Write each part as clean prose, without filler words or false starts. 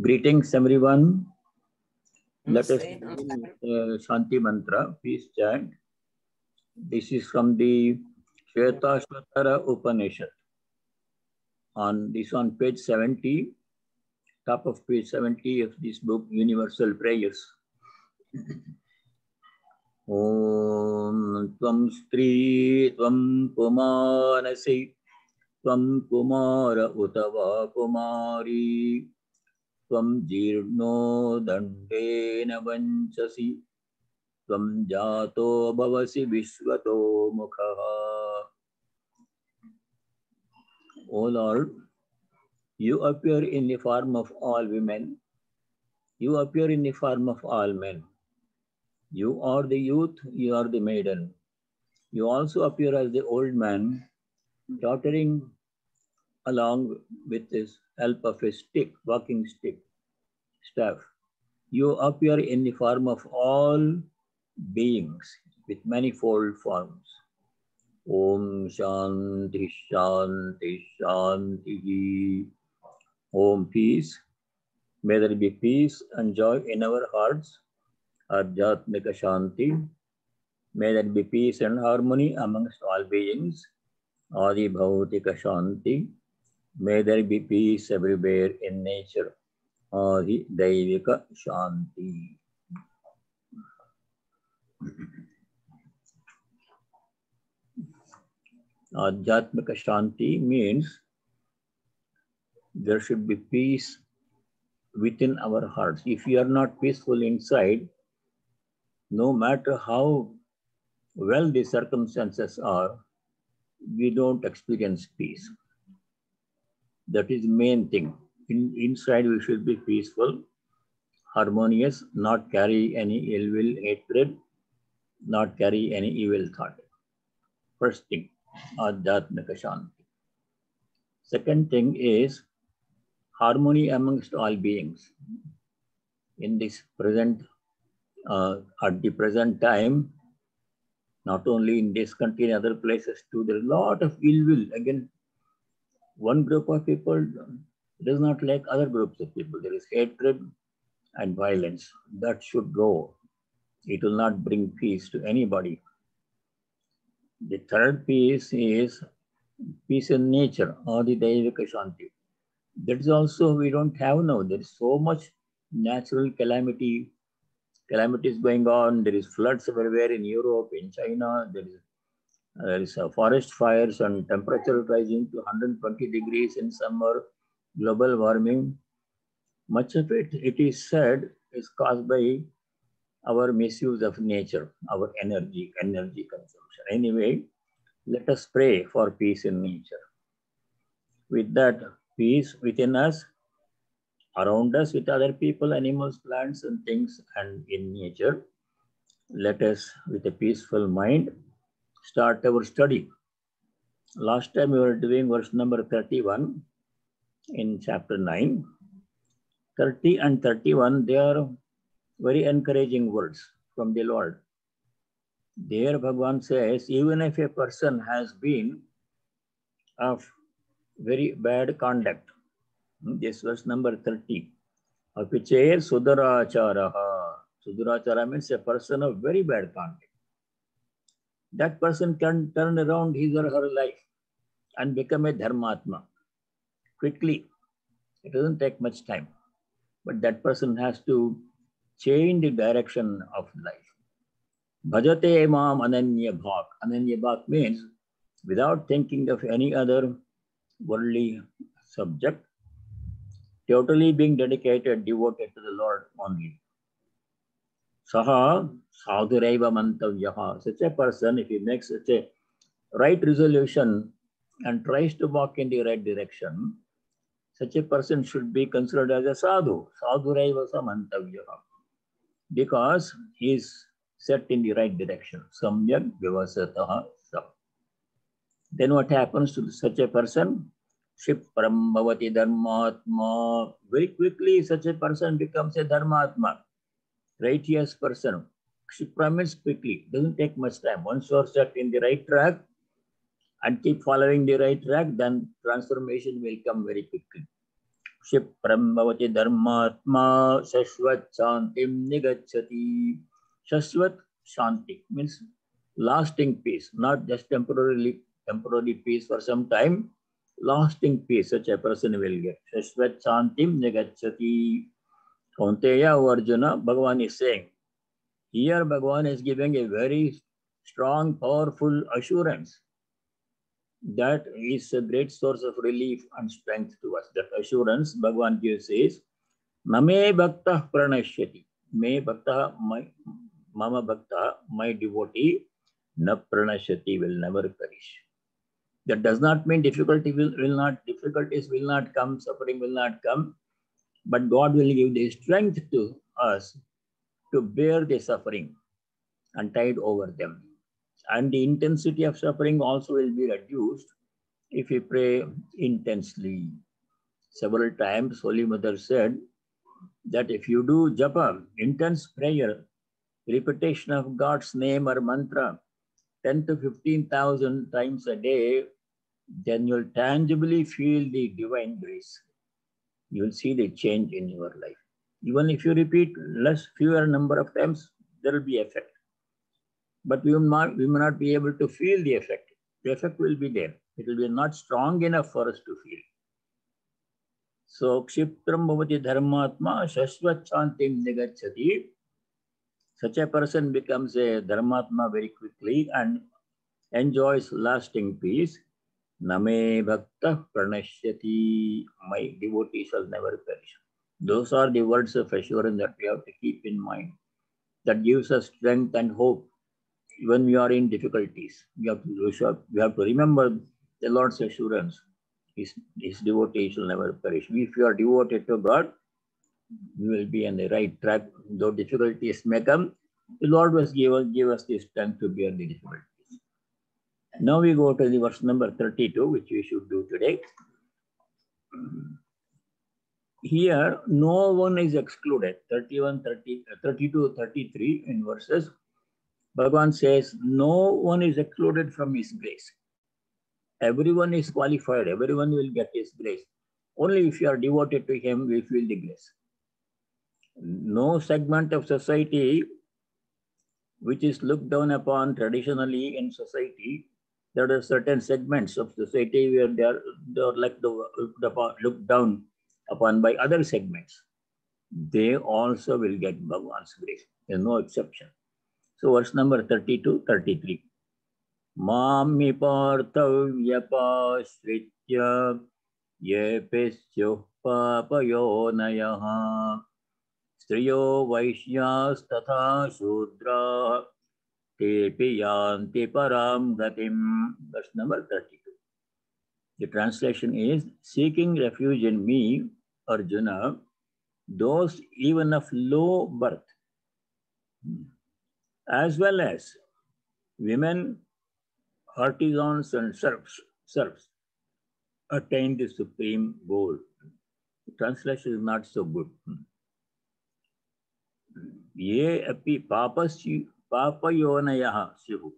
Greetings, everyone. Let us begin with the Shanti Mantra, peace chant. This is from the Shvetashvatara Upanishad. On page 70, top of page 70 of this book, Universal Prayers. Om Tvam Stri Tvam Pumanasi Tvam Kumara Utava Kumari Tvam Jirno Dandena Vanchasi Tvam Jato Bhavasi Vishwato Mukhaha. O Lord, you appear in the form of all women. You appear in the form of all men. You are the youth, you are the maiden. You also appear as the old man, tottering along with the help of a stick, walking stick, staff. You appear in the form of all beings with manifold forms. Om Shanti Shanti Shanti. Om peace. May there be peace and joy in our hearts. Adhyatmika Shanti. May there be peace and harmony amongst all beings. Adi Bhautika Shanti. May there be peace everywhere in nature. Adi Daivika Shanti. Adhyatmika Shanti means there should be peace within our hearts. If we are not peaceful inside, no matter how well the circumstances are, we don't experience peace. That is the main thing. Inside we should be peaceful, harmonious, not carry any ill will, hatred, not carry any evil thought. First thing, Adhyatmika Shanti. Second thing is harmony amongst all beings. In this present, at the present time, not only in this country, in other places too, there is a lot of ill will. Again, one group of people does not like other groups of people. There is hatred and violence. That should go. It will not bring peace to anybody. The third peace is peace in nature, Adi Daivika Shanti. That is also we don't have now. There is so much natural calamities going on. There is floods everywhere in Europe, in China. There is forest fires and temperature rising to 120 degrees in summer, global warming. Much of it is said, is caused by our misuse of nature, our energy consumption. Anyway, let us pray for peace in nature. With that peace within us, around us, with other people, animals, plants, and things, and in nature, let us, with a peaceful mind, start our study. Last time we were doing verse number 31 in chapter 9. 30 and 31, they are very encouraging words from the Lord. There Bhagavan says, even if a person has been of very bad conduct, this verse number 30, Apiche Sudaracharaha. Sudarachara means a person of very bad conduct. That person can turn around his or her life and become a Dharmatma quickly. It doesn't take much time. But that person has to change the direction of life. Bhajate Mam Ananya Bhak. Ananya Bhak means without thinking of any other worldly subject, totally being dedicated, devoted to the Lord only. Saha sadhuraiva mantavyaha. Such a person, if he makes such a right resolution and tries to walk in the right direction, such a person should be considered as a sadhu. Sadhuraiva samantavyaha. Because he is set in the right direction. Samyak vivasataha sam. Then what happens to such a person? Shipram bhavati dharmatma. Very quickly such a person becomes a dharmatma. Righteous person. Shipram means quickly. Doesn't take much time. Once you are set in the right track and keep following the right track, then transformation will come very quickly. क्षिप्रम भवति धर्मात्मा shashvat shantim nigacchati. Shashvat shanti means lasting peace, not just temporary peace for some time. Lasting peace such a person will get. Shashvat shantim nigacchati. Kaunteya or Arjuna, Bhagavan is saying. Here Bhagavan is giving a very strong, powerful assurance that is a great source of relief and strength to us. That assurance Bhagavan gives is, Name Bhakta Pranashyati. Me Bhakta, Mama Bhakta, my devotee, Na Pranashyati, will never perish. That does not mean difficulties will not come, suffering will not come, but God will give the strength to us to bear the suffering and tide over them. And the intensity of suffering also will be reduced if we pray intensely. Several times, Holy Mother said that if you do japa, intense prayer, repetition of God's name or mantra, 10 to 15,000 times a day, then you'll tangibly feel the divine grace. You'll see the change in your life. Even if you repeat fewer number of times, there will be effect. But we may not be able to feel the effect. The effect will be there. It will be not strong enough for us to feel. So, Kshipram Bhavati Dharmatma Shashvat Shantim Nigacchati. Such a person becomes a Dharmatma very quickly and enjoys lasting peace. Name Bhakta Pranashyati. My devotee shall never perish. Those are the words of assurance that we have to keep in mind. That gives us strength and hope. When we are in difficulties, we have to remember the Lord's assurance. His devotee shall never perish. If you are devoted to God, we will be on the right track. Though difficulties may come, the Lord will give us the strength to bear the difficulties. Now we go to the verse number 32, which we should do today. Here, no one is excluded. 31, 30, 32, 33 in verses. Bhagavan says, no one is excluded from his grace. Everyone is qualified. Everyone will get his grace. Only if you are devoted to him, we feel the grace. No segment of society which is looked down upon traditionally in society. There are certain segments of society where they are like looked down upon by other segments. They also will get Bhagavan's grace. There is no exception. So verse number 32, 33. Mami parthavyapashritya yepisyo papayonayaha striyo vaishyas tatha shudra tepi yanti param gatim. Verse number 32. The translation is, seeking refuge in me, Arjuna, those even of low birth, as well as women, artisans and serfs attain the supreme goal. The translation is not so good. Ye api papayonayaha syuhu.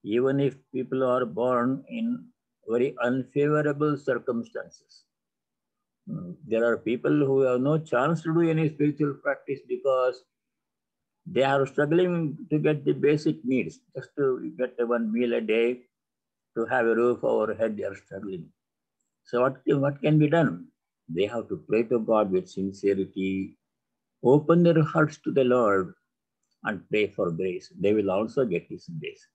Even if people are born in very unfavorable circumstances. There are people who have no chance to do any spiritual practice because they are struggling to get the basic needs, just to get one meal a day, to have a roof over head, they are struggling. So what can be done? They have to pray to God with sincerity, open their hearts to the Lord and pray for grace. They will also get his grace.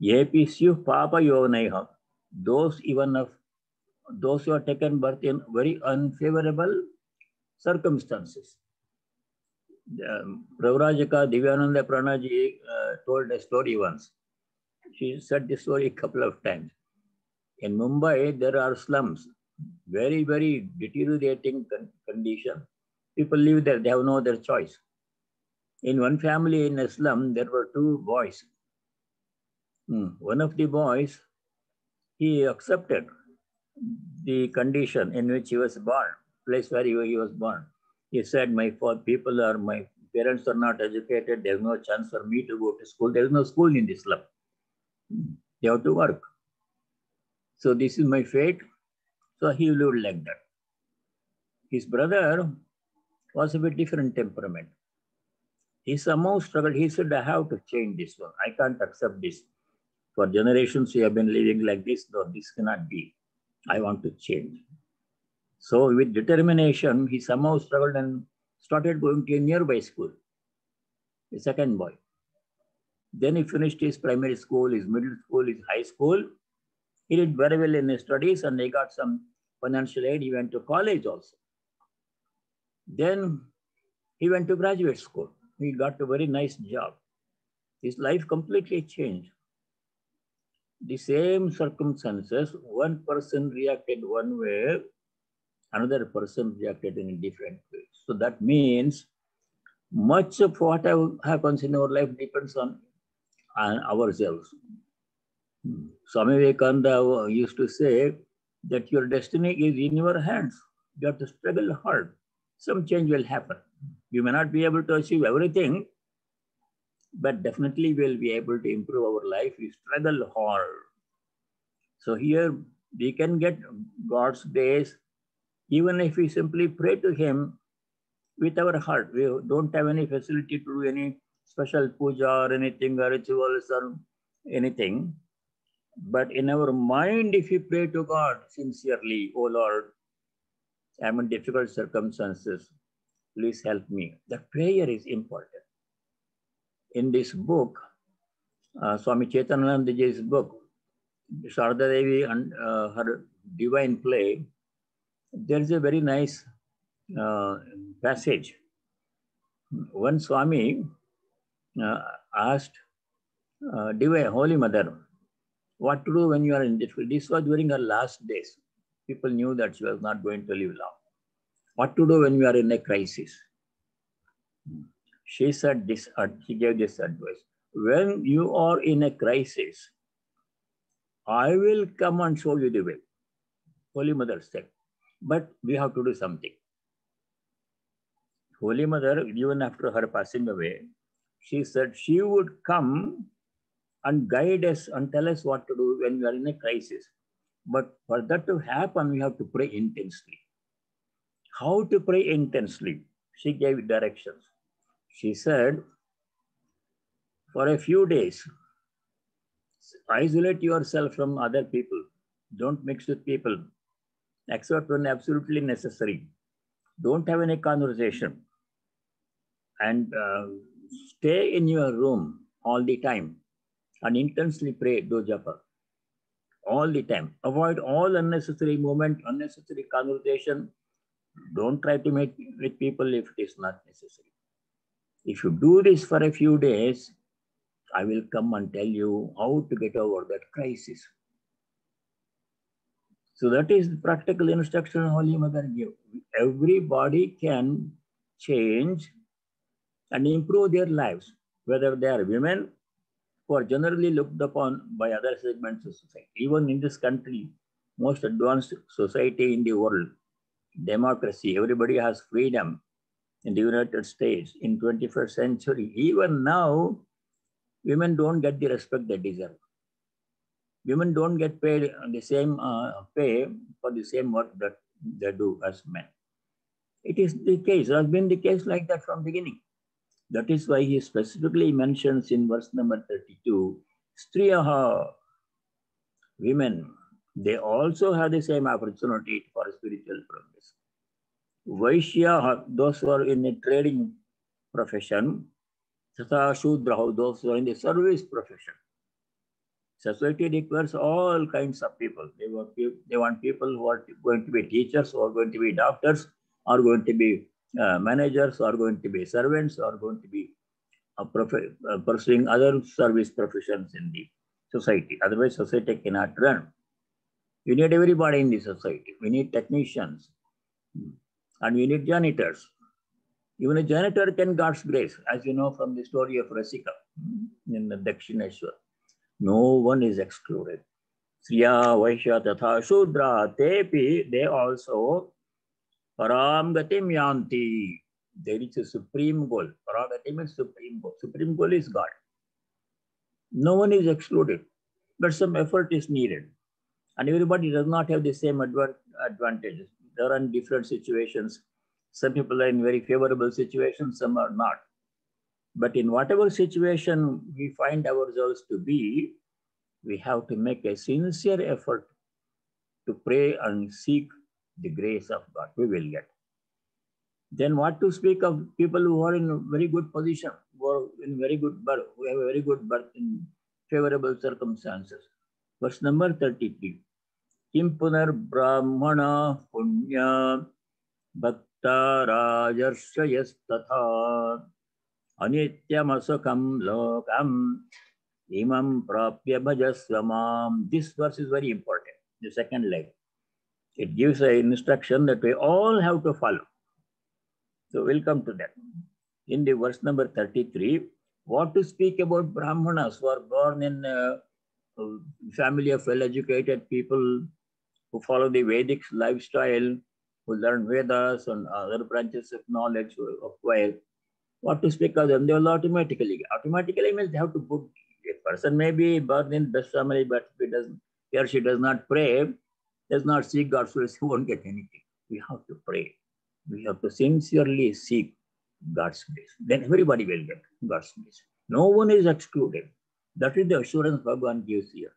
Yepisyu papa yonaiha. Those who are taken birth in very unfavorable circumstances. Pravrajaka Divyananda Pranaji told a story once. She said this story a couple of times. In Mumbai, there are slums, very, very deteriorating condition. People live there, they have no other choice. In one family in a slum, there were two boys. One of the boys, he accepted the condition in which he was born, place where he was born. He said, my parents are not educated. There's no chance for me to go to school. There's no school in this slum. They have to work. So this is my fate. So he lived like that. His brother was of a different temperament. He somehow struggled. He said, I have to change this one. I can't accept this. For generations, we have been living like this. No, this cannot be. I want to change. So with determination, he somehow struggled and started going to a nearby school, the second boy. Then he finished his primary school, his middle school, his high school. He did very well in his studies and he got some financial aid. He went to college also. Then he went to graduate school. He got a very nice job. His life completely changed. The same circumstances, one person reacted one way, another person reacted in a different way. So that means much of what happens in our life depends on ourselves. Swami Vivekananda used to say that your destiny is in your hands. You have to struggle hard. Some change will happen. You may not be able to achieve everything, but definitely we'll be able to improve our life. We struggle hard. So here we can get God's grace even if we simply pray to Him with our heart. We don't have any facility to do any special puja or anything, or rituals or anything. But in our mind, if we pray to God sincerely, oh Lord, I'm in difficult circumstances, please help me. That prayer is important. In this book, Swami Chaitanandaji's book, Sharda Devi and her divine play, there is a very nice passage. One Swami asked Divine Holy Mother what to do when you are in difficulty. This was during her last days. People knew that she was not going to live long. What to do when you are in a crisis? She said this, she gave this advice. When you are in a crisis, I will come and show you the way. Holy Mother said, but we have to do something. Holy Mother, even after her passing away, she said she would come and guide us and tell us what to do when we are in a crisis. But for that to happen, we have to pray intensely. How to pray intensely? She gave directions. She said, for a few days, isolate yourself from other people. Don't mix with people, except when absolutely necessary. Don't have any conversation. And stay in your room all the time and intensely pray, do japa. All the time. Avoid all unnecessary movement, unnecessary conversation. Don't try to meet with people if it is not necessary. If you do this for a few days, I will come and tell you how to get over that crisis. So that is the practical instruction Holy Mother gave. Everybody can change and improve their lives, whether they are women who are generally looked upon by other segments of society. Even in this country, most advanced society in the world, democracy, everybody has freedom. In the United States, in 21st century, even now, women don't get the respect they deserve. Women don't get paid the same pay for the same work that they do as men. It is the case, it has been the case like that from beginning. That is why he specifically mentions in verse number 32, Striyaha, women, they also have the same opportunity for spiritual progress. Vaishya, those who are in a trading profession, Tata Shudra, those who are in the service profession. Society requires all kinds of people. They want people who are going to be teachers, who are going to be doctors, are going to be managers, are going to be servants, are going to be pursuing other service professions in the society. Otherwise, society cannot run. We need everybody in the society. We need technicians and we need janitors. Even a janitor can God's grace, as you know from the story of Rasika in the Dakshineshwar. No one is excluded. Sriya, Vaishya, Tatha, Shudra, Tepi, they also Param Gatim Yanti. They reach a supreme goal. Param Gatim is supreme goal. Supreme goal is God. No one is excluded, but some effort is needed. And everybody does not have the same advantages. They are in different situations. Some people are in very favorable situations, some are not. But in whatever situation we find ourselves to be, we have to make a sincere effort to pray and seek the grace of God. We will get. Then what to speak of people who are in very good position, who are in very good birth, who have a very good birth in favorable circumstances. Verse number 33. Kim punar brahmana punya bhakta rajarshayas tatha anityam asukam lokam imam prapya bhajasvamam. This verse is very important, the second leg. It gives an instruction that we all have to follow. So we'll come to that. In the verse number 33, what to speak about Brahmanas who are born in a family of well-educated people who follow the Vedic lifestyle, who learn Vedas and other branches of knowledge who acquire. What to speak of them? They will automatically means they have to put. A person may be born in best family, but if he or she does not pray, does not seek God's grace, he won't get anything. We have to pray. We have to sincerely seek God's grace. Then everybody will get God's grace. No one is excluded. That is the assurance Bhagavan gives here.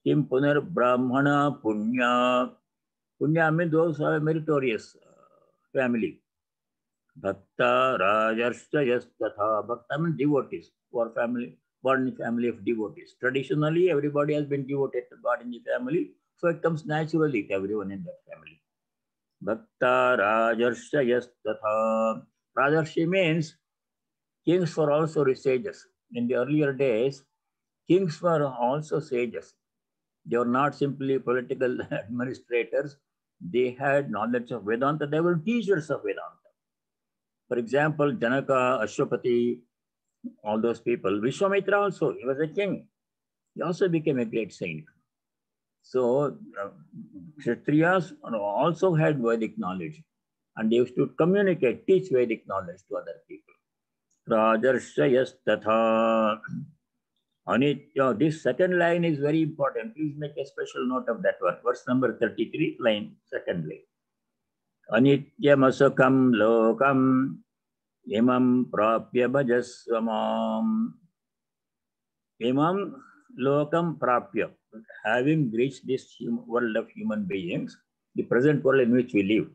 Kim punar brahmana punya. Punya means those who are meritorious family. Bhakta rajarshayas tatha. Bhakta means devotees who are family, born in family of devotees. Traditionally, everybody has been devoted to God in the family, so it comes naturally to everyone in that family. Bhakta rajarshayas tatha. Rajarshi means kings were also sages. In the earlier days, kings were also sages. They were not simply political administrators. They had knowledge of Vedanta. They were teachers of Vedanta. For example, Janaka, Ashwapati, all those people. Vishwamitra also, he was a king. He also became a great saint. So, Kshatriyas also had Vedic knowledge. And they used to communicate, teach Vedic knowledge to other people. Rajarshayas tatha. Anitya. This second line is very important. Please make a special note of that one. Verse number 33, line second line. Anityam asukam lokam imam prapya bhajasvamam. Imam lokam prapya. Having reached this world of human beings, the present world in which we live.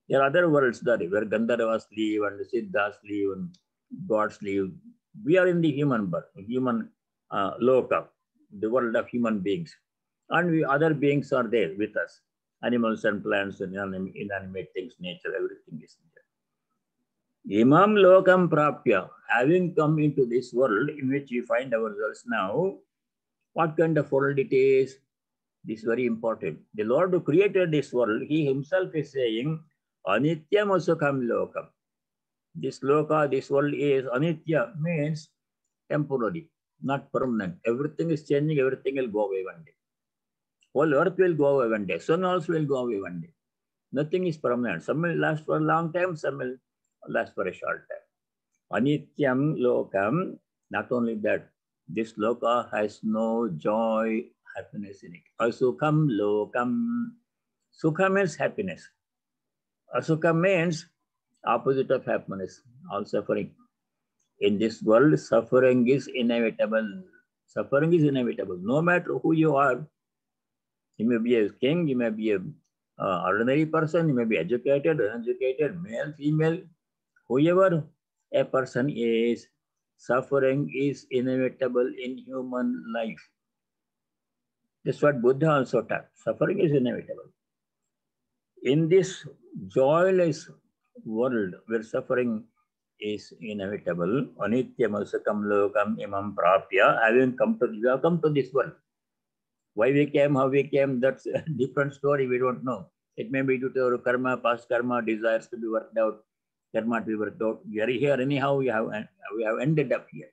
There are other worlds that where Gandharvas live and Siddhas live and gods live. We are in the human birth, human loka, the world of human beings. And other beings are there with us. Animals and plants and inanimate things, nature, everything is there. Imam lokam prapya, having come into this world in which we find ourselves now, what kind of world it is? This is very important. The Lord who created this world, he himself is saying, Anityam asukam lokam. This loka, this world is anitya, means temporary, not permanent. Everything is changing, everything will go away one day. Whole earth will go away one day. Sun also will go away one day. Nothing is permanent. Some will last for a long time, some will last for a short time. Anityam lokam, not only that, this loka has no joy, happiness in it. Asukam lokam. Sukha means happiness. Asukha means opposite of happiness, all suffering. In this world, suffering is inevitable. Suffering is inevitable. No matter who you are, you may be a king, you may be an ordinary person, you may be educated, uneducated, male, female, whoever a person is, suffering is inevitable in human life. That's what Buddha also taught. Suffering is inevitable. In this joyless world where suffering is inevitable, Anityam asukam lokam imam prapya, we have come to this world. Why we came, how we came, that's a different story, we don't know. It may be due to our karma, past karma, desires to be worked out, karma to be worked out. We are here anyhow, we have ended up here.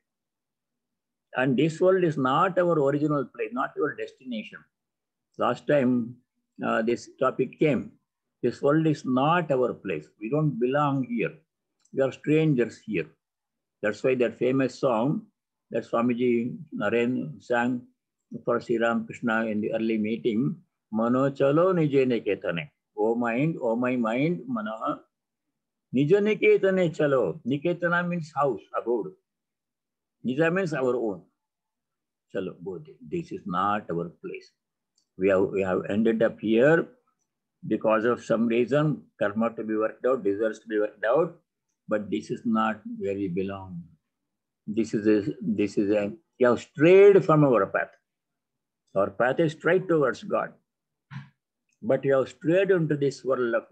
And this world is not our original place, not our destination. Last time this topic came, this world is not our place. We don't belong here. We are strangers here. That's why that famous song that Swamiji Naren sang for Sri Ramakrishna in the early meeting, Mano chalo nije niketane. O O mind, O my mind, Manaha. Nija Niketane chalo. Niketana means house, abode. Nija means our own. Chalo, go there. This is not our place. We have ended up here because of some reason, karma to be worked out, deserves to be worked out, but this is not where we belong. This is a we have strayed from our path. Our path is straight towards God. But we have strayed into this world of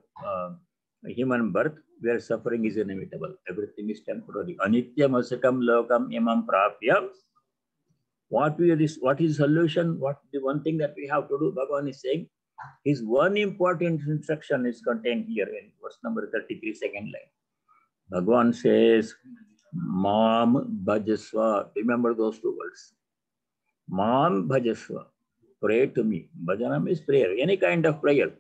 human birth where suffering is inevitable. Everything is temporary. Anitya masakam lokam imam prapya. What is the solution? What the one thing that we have to do? Bhagavan is saying, his one important instruction is contained here in verse number 33, second line. Bhagavan says, Mam bhajasva. Remember those two words. Mam bhajasva. Pray to me. Bhajana means prayer. Any kind of prayer.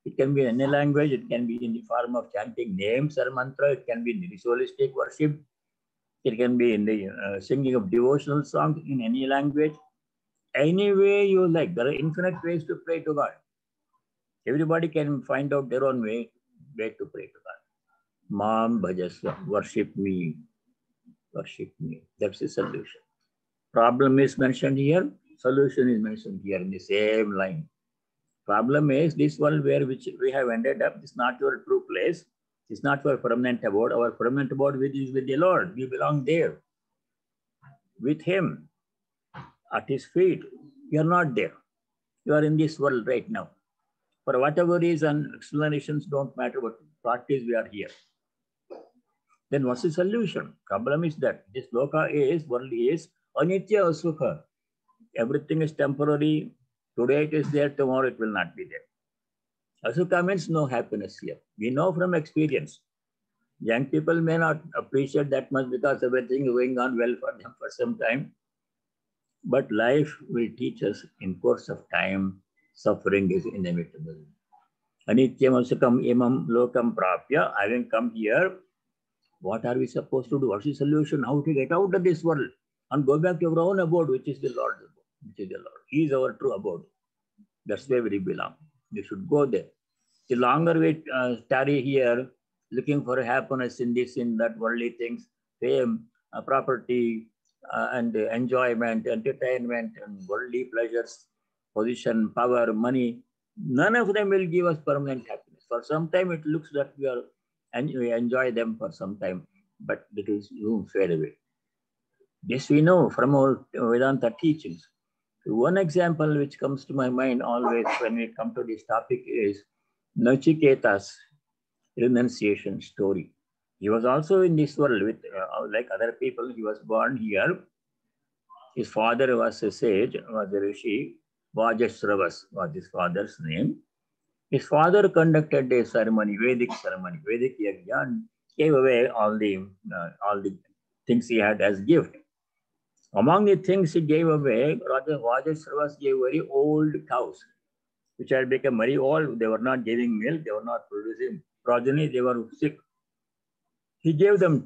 It can be in any language. It can be in the form of chanting names or mantra. It can be in the ritualistic worship. It can be in the singing of devotional songs in any language. Any way you like. There are infinite ways to pray to God. Everybody can find out their own way to pray to God. Mam bhajasva. Worship me. Worship me. That's the solution. Problem is mentioned here. Solution is mentioned here in the same line. Problem is this world where which we have ended up is not your true place. It's not your permanent abode. Our permanent abode is with the Lord. We belong there. With Him. At His feet. You are not there. You are in this world right now. For whatever reason, explanations don't matter, but practice we are here. Then what's the solution? Problem is that this loka is, world is, anitya asukha. Everything is temporary. Today it is there, tomorrow it will not be there. Asukha means no happiness here. We know from experience. Young people may not appreciate that much because everything is going on well for them for some time. But life will teach us in course of time, suffering is inevitable. Anityam asukam imam lokam prapya. Having come here, what are we supposed to do? What's the solution? How to get out of this world and go back to our own abode, which is the Lord's abode. Which is the Lord. He is our true abode. That's where we belong. We should go there. The longer we tarry here, looking for happiness in this, in that, worldly things, fame, property, and enjoyment, entertainment, and worldly pleasures, position, power, money, none of them will give us permanent happiness. For some time, it looks that we enjoy them for some time, but it will soon fade away. This we know from our Vedanta teachings. One example which comes to my mind always when we come to this topic is Nachiketa's renunciation story. He was also in this world with, like other people. He was born here. His father was a sage, was a rishi. Vajasravas was his father's name. His father conducted a ceremony, Vedic yajna, and gave away all the things he had as gift. Among the things he gave away, Vajasravas gave very old cows, which had become very old. They were not giving milk, they were not producing progeny, they were sick. He gave them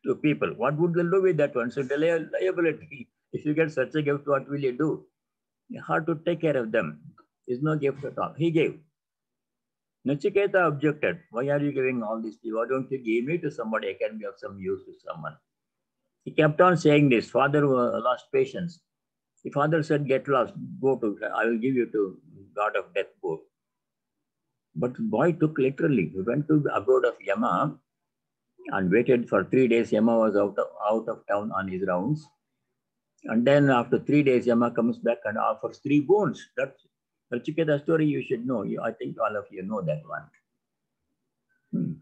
to people. What would they do with that one? So, liability. If you get such a gift, what will you do? You have to take care of them. There's no gift at all. He gave. Nachiketa objected. Why are you giving all this? Why don't you give me to somebody? I can be of some use to someone. He kept on saying this. Father lost patience. The father said, get lost. Go to, I will give you to God of death. Go. But the boy took literally. He went to the abode of Yama and waited for 3 days. Yama was out of town on his rounds. And then after 3 days, Yama comes back and offers 3 boons. That's Nachiketa story you should know. I think all of you know that one.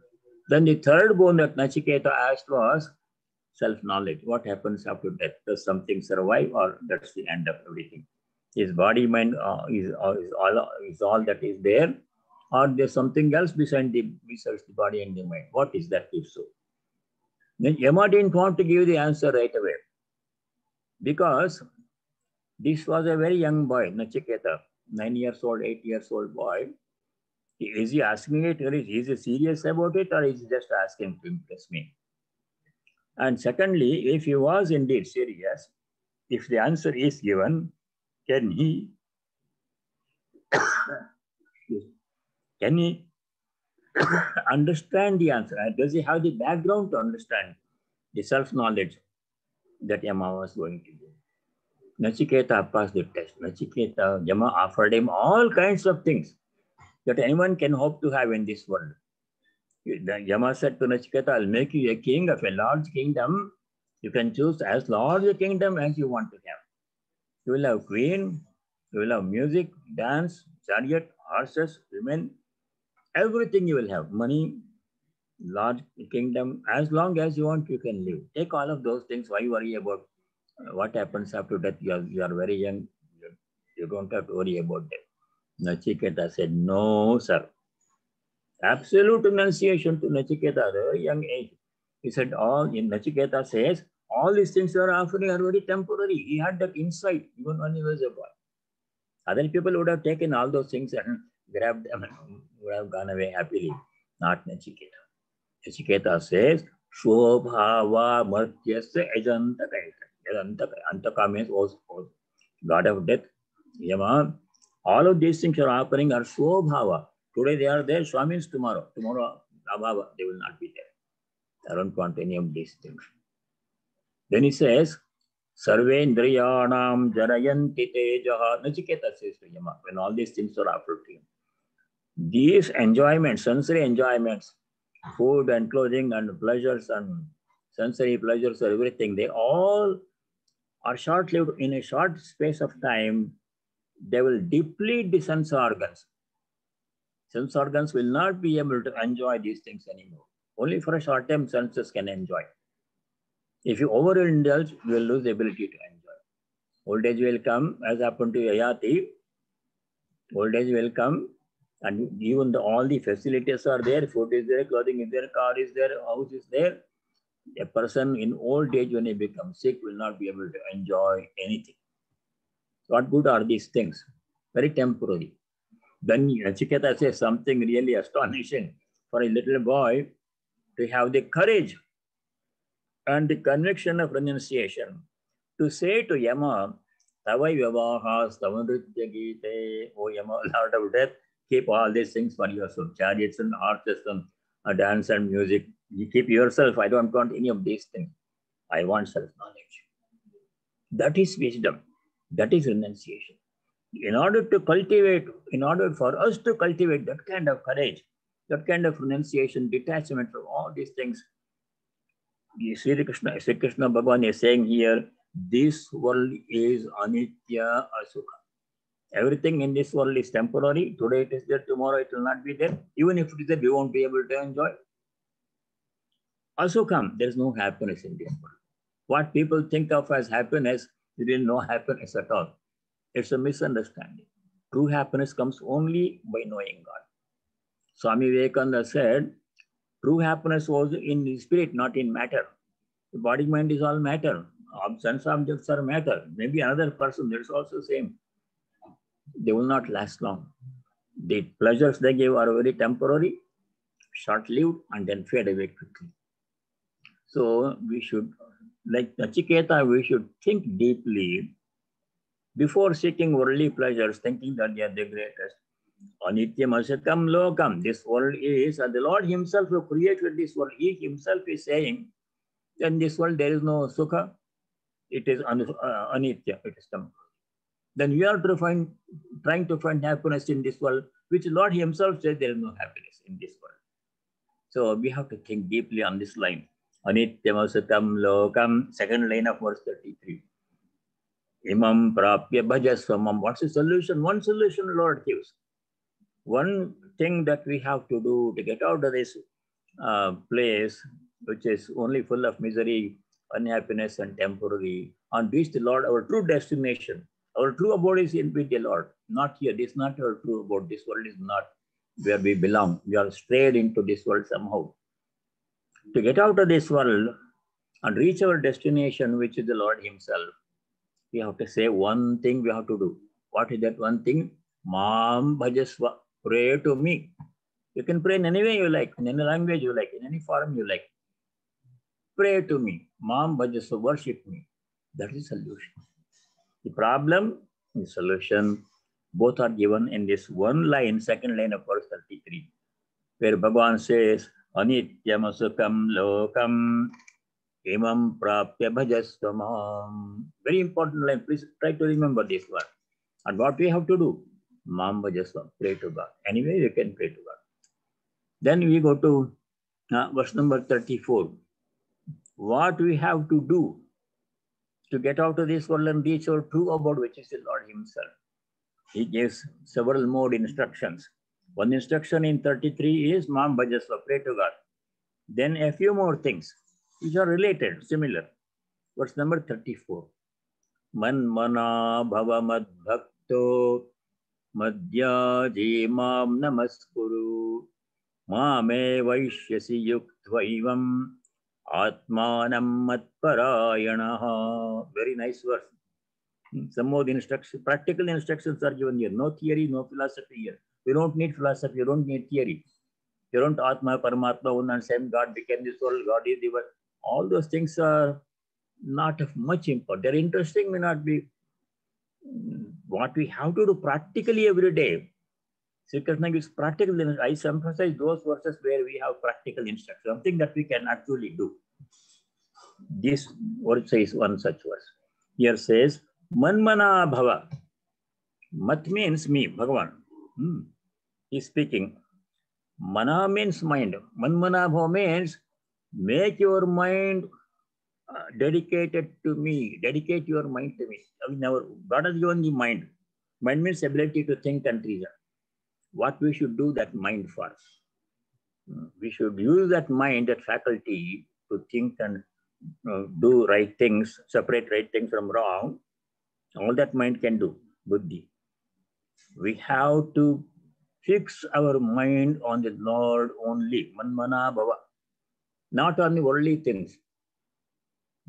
Then the third boon that Nachiketa asked was self-knowledge. What happens after death? Does something survive, or that's the end of everything? His body, mind is all that is there, or there's something else besides the body and the mind? What is that if so? Then Yama didn't want to give the answer right away, because this was a very young boy, Nachiketa, 9 years old, 8 years old boy. Is he asking it, or is he serious about it, or is he just asking to impress me? And secondly, if he was indeed serious, if the answer is given, can he understand the answer. Does he have the background to understand the self-knowledge that Yama was going to do? Nachiketa passed the test. Nachiketa, Yama offered him all kinds of things that anyone can hope to have in this world. Yama said to Nachiketa, I'll make you a king of a large kingdom. You can choose as large a kingdom as you want to have. You will have queen, you will have music, dance, chariot, horses, women, everything you will have. Money, large kingdom, as long as you want, you can live. Take all of those things. Why worry about what happens after death? You are very young. You don't have to worry about that. Nachiketa said, no, sir. Absolute renunciation to Nachiketa at a very young age. He said, Nachiketa says, all these things you are offering are very temporary. He had that insight even when he was a boy. Other people would have taken all those things and grabbed them and would have gone away happily. Not Nachiketa. Nachiketa says, Shobhava Martyasya Ajantaka. Antaka means God of death. Yama. All of these things are happening are Shobhava. Today they are there, Swamis tomorrow. Tomorrow, Abhava, they will not be there. I don't want any of these things. Then he says, Sarvendriyanam Jarayanti Tejaha. Nachiketa says to Yama, when all these things are offered to him, these enjoyments, sensory enjoyments, food and clothing and pleasures and sensory pleasures, everything, they all are short-lived. In a short space of time, they will deplete the sense organs. Sense organs will not be able to enjoy these things anymore. Only for a short time, senses can enjoy. If you overindulge, you will lose the ability to enjoy. Old age will come, as happened to Yayati. Old age will come, and even all the facilities are there. Food is there, clothing is there, car is there, house is there. A person in old age, when he becomes sick, will not be able to enjoy anything. What good are these things? Very temporary. Then Nachiketa says something really astonishing for a little boy to have the courage and the conviction of renunciation to say to Yama, Tavai Vyavahas, Tavandritya Gite, O Yama, Lord of Death, keep all these things for yourself, chariots and horses and dance and music. You keep yourself. I don't want any of these things. I want self-knowledge. That is wisdom. That is renunciation. In order for us to cultivate that kind of courage, that kind of renunciation, detachment from all these things, Sri Krishna Bhagavan is saying here, this world is anitya asukha. Everything in this world is temporary. Today it is there, tomorrow it will not be there. Even if it is there, we won't be able to enjoy. Asukham, there is no happiness in this world. What people think of as happiness, there is no happiness at all. It's a misunderstanding. True happiness comes only by knowing God. Swami Vivekananda said, true happiness was in the spirit, not in matter. The body mind is all matter. Sense objects are matter. Maybe another person, that's also same. They will not last long. The pleasures they give are very temporary, short-lived, and then fade away quickly. So we should, like Nachiketa, we should think deeply before seeking worldly pleasures, thinking that they are the greatest. Anityam asatam lokam. This world is, and the Lord Himself who created this world, He Himself is saying, in this world there is no sukha, it is anitya, it is temporary. Then we are trying to find happiness in this world, which Lord Himself says there is no happiness in this world. So we have to think deeply on this line. Anityam asatam lokam, second line of verse 33. Imam prapya bhajasvamam. What's the solution? One solution Lord gives. One thing that we have to do to get out of this place, which is only full of misery, unhappiness, and temporary, on which the Lord, our true destination, our true abode is in with the Lord. Not here. This is not our true abode. This world is not where we belong. We are strayed into this world somehow. To get out of this world and reach our destination, which is the Lord Himself, we have to say one thing we have to do. What is that one thing? Mam bhajasva. Pray to me. You can pray in any way you like, in any language you like, in any form you like. Pray to me. Mam bhajasva. Worship me. That is the solution. The problem and the solution, both are given in this one line, second line of verse 33. where Bhagavan says, Anityam Sukam Lokam Imam Prapya Bhajasvamam. Very important line. Please try to remember this one. And what we have to do? Mam Bhajasvam. Pray to God. Anyway, you can pray to God. Then we go to verse number 34. What we have to do to get out of this world and reach our true abode, which is the Lord Himself. He gives several more instructions. One instruction in 33 is Mam Bhajasva, pray to God. Then a few more things which are related, similar. Verse number 34. Manmana bhava mad bhakto madhyaji mam namaskuru mame vaishyasi yuktvaivam atmanam matparayanaha. Very nice verse. Some more instructions, practical instructions are given here. No theory, no philosophy here. We don't need philosophy, you don't need theory. You don't Atma, Paramatma, one and same God became this world, God is the world. All those things are not of much import. They're interesting, may not be. What we have to do practically every day. Sri Krishna gives practical. I emphasize those verses where we have practical instruction, something that we can actually do. This verse is one such verse. Here says, Manmana bhava. Mat means me, Bhagavan. He's speaking. Mana means mind. Manmana bhava means make your mind dedicated to me. Dedicate your mind to me. God has given the mind. Mind means ability to think and reason. What we should do that mind for? We should use that mind, that faculty to think and do right things, separate right things from wrong. All that mind can do, buddhi. We have to fix our mind on the Lord only, manmana bhava, not on the worldly things.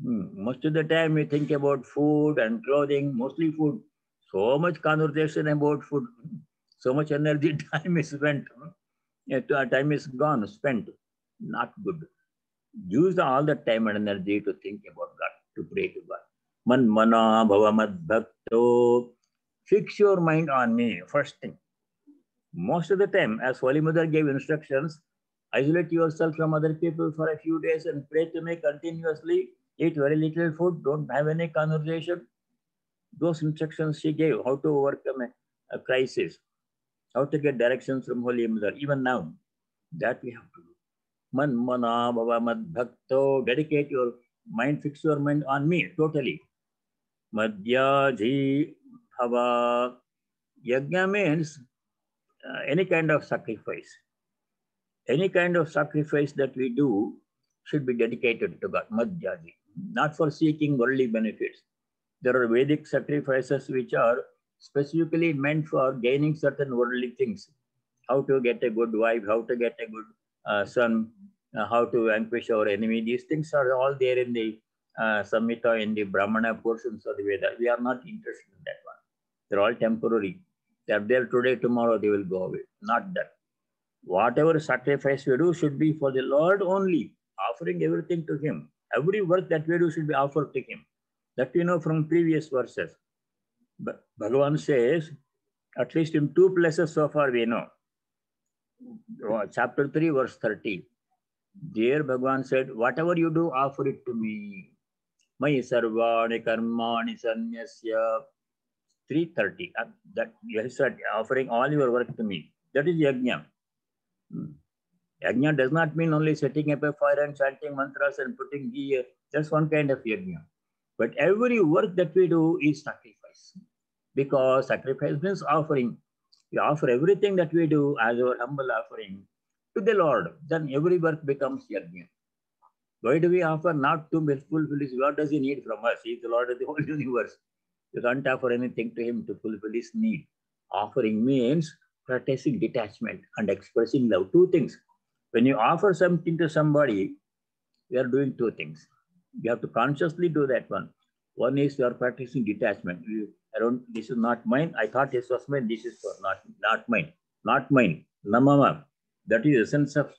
Most of the time we think about food and clothing, mostly food. So much conversation about food, so much energy, time is spent. Time is gone, spent. Not good. Use all the time and energy to think about God, to pray to God. Manmana bhava mad bhakto. Fix your mind on me, first thing. Most of the time, as Holy Mother gave instructions, isolate yourself from other people for a few days and pray to me continuously. Eat very little food, don't have any conversation. Those instructions she gave, how to overcome a crisis, how to get directions from Holy Mother. Even now, that we have to do. Manmana bhava mad bhakto. Dedicate your mind, fix your mind on me, totally. Madhyaji bhava. Yajna means any kind of sacrifice. Any kind of sacrifice that we do should be dedicated to God, Madhyaji, not for seeking worldly benefits. There are Vedic sacrifices which are specifically meant for gaining certain worldly things. How to get a good wife, how to get a good son, how to vanquish our enemy. These things are all there in the Samhita, in the Brahmana portions of the Veda. We are not interested in that one. They're all temporary. They're there today, tomorrow they will go away. Not that. Whatever sacrifice we do should be for the Lord only, offering everything to Him. Every work that we do should be offered to Him. That we know from previous verses. But Bhagavan says, at least in two places so far we know. Chapter 3, verse 30. There Bhagavan said, whatever you do, offer it to me. Mai sarvani karmani sanyasya. 3:30. That you said, offering all your work to me. That is yajna. Yajna does not mean only setting up a fire and chanting mantras and putting ghee. That's one kind of yajna. But every work that we do is sacrifice. Because sacrifice means offering. We offer everything that we do as our humble offering to the Lord. Then every work becomes yajna. Why do we offer? Not to fulfill His. What does He need from us? He is the Lord of the whole universe. You can't offer anything to Him to fulfill His need. Offering means practicing detachment and expressing love. Two things. When you offer something to somebody, you are doing two things. You have to consciously do that one. One is you are practicing detachment. This is not mine. I thought this was mine. This is not mine. Not mine. Namama. That is the essence of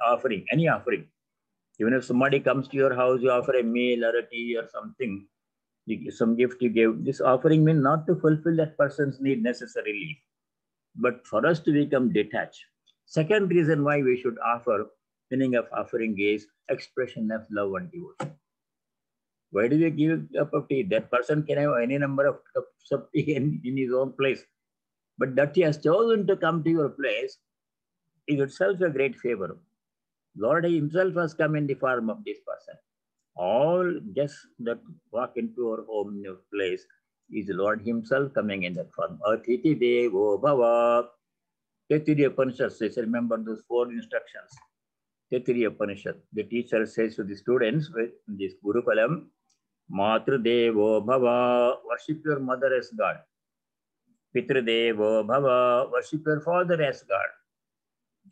offering, any offering. Even if somebody comes to your house, you offer a meal or a tea or something, some gift you gave. This offering means not to fulfill that person's need necessarily, but for us to become detached. Second reason why we should offer, meaning of offering is expression of love and devotion. Why do we give a cup of tea? That person can have any number of cups of tea in his own place. But that he has chosen to come to your place is itself a great favor. Lord himself has come in the form of this person. All guests that walk into our home, your place, is Lord himself coming in that form. Atiti Devo Bhava. Taittiriya Upanishad says, remember those 4 instructions. Taittiriya Upanishad. The teacher says to the students with this Gurukulam, Matru Devo Bhava, worship your mother as God. Pitru Devo Bhava, worship your father as God.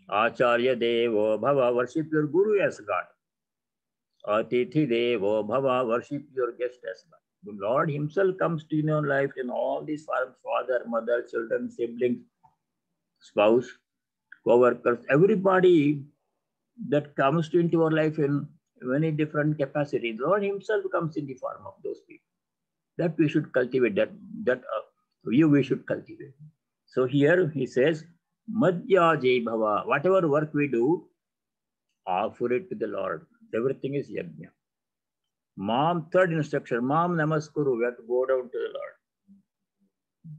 Acharya Devo Bhava, worship your Guru as God. Atithi Devo Bhava, worship your guest as God. The Lord himself comes to your life in all these forms, father, mother, children, siblings, spouse, co-workers, everybody that comes into our life in many different capacities. Lord himself comes in the form of those people. That we should cultivate, that view we should cultivate. So here he says, Madhya Jai Bhava, whatever work we do, offer it to the Lord. Everything is yajna. Mom, third instruction, Mam Namaskuru, we have to bow down to the Lord.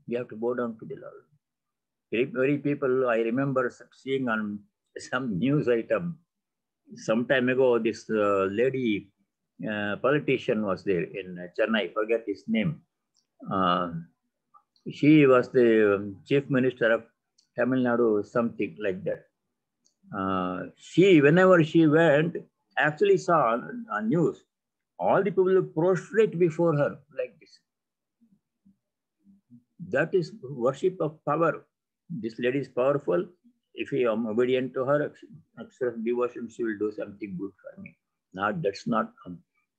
We have to bow down to the Lord. Very people, I remember seeing on some news item, some time ago, this lady politician was there in Chennai, forget his name. She was the chief minister of Tamil Nadu, something like that. She, whenever she went, actually saw on news, all the people prostrate before her like this. That is worship of power. This lady is powerful. If I am obedient to her, extra devotion, she will do something good for me. That's not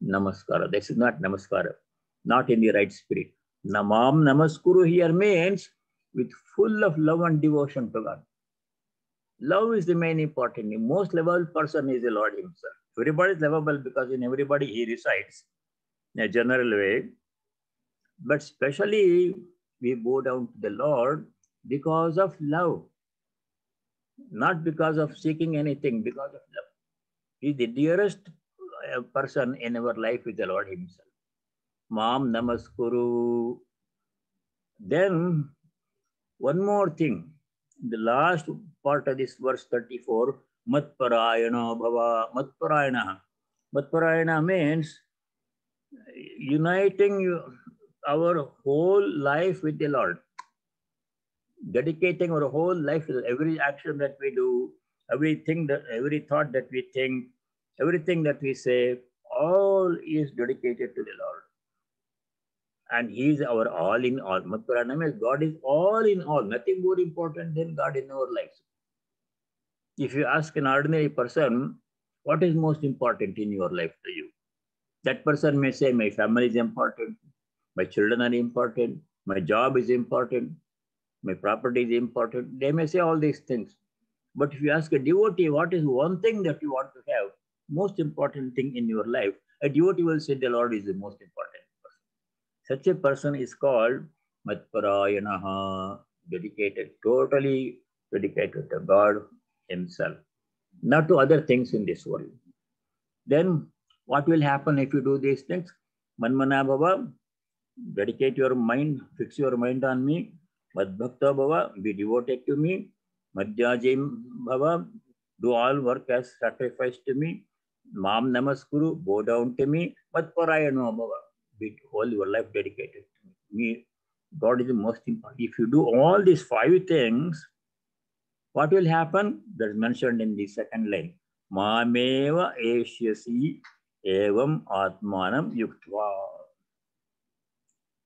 namaskara. This is not namaskara. Not in the right spirit. Namam namaskuru here means with full of love and devotion to God. Love is the main important. The most lovable person is the Lord himself. Everybody is lovable because in everybody he resides in a general way. But especially we bow down to the Lord because of love. Not because of seeking anything, because of love. He is the dearest person in our life with the Lord himself. Mam Namaskuru. Then one more thing. The last part of this verse 34, Matparayana Bhava. Matparayana. Matparayana means uniting our whole life with the Lord. Dedicating our whole life to every action that we do, every thought that we think, everything that we say, all is dedicated to the Lord. And he is our all in all. Matparayana means God is all in all. Nothing more important than God in our lives. If you ask an ordinary person, what is most important in your life to you? That person may say, my family is important, my children are important, my job is important, my property is important. They may say all these things. But if you ask a devotee, what is one thing that you want to have, most important thing in your life, a devotee will say the Lord is the most important person. Such a person is called Matparayanaha, dedicated, totally dedicated to God himself, not to other things in this world. Then what will happen if you do these things? Manmana Bhava, dedicate your mind, fix your mind on me. Madbhakta Bhava, be devoted to me. Madhyajim Bhava, do all work as sacrifice to me. Mam Namaskuru, bow down to me. Matparayana Bhava, be all your life dedicated to me. God is the most important. If you do all these 5 things, what will happen? That's mentioned in the second line. Mameva eshyasi evam atmanam yuktva.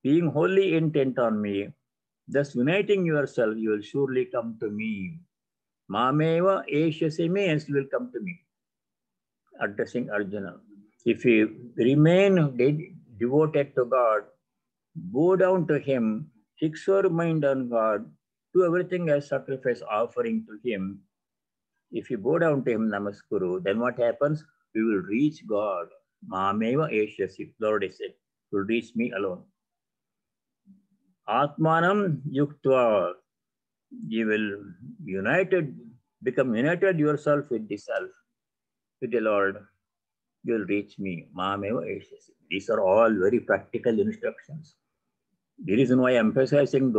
Being wholly intent on me, thus uniting yourself, you will surely come to me. Mameva eshyasi means you will come to me. Addressing Arjuna. If you remain devoted to God, bow down to him, fix your mind on God, do everything as sacrifice offering to him. If you bow down to him, Namaskuru, then what happens? We will reach God. Mameva eshyasi. Lord is said, will reach me alone. Atmanam yuktva. You will united, become united yourself with the self, with the Lord, you will reach me. Mameva Eshyasi. These are all very practical instructions. The reason why I'm emphasizing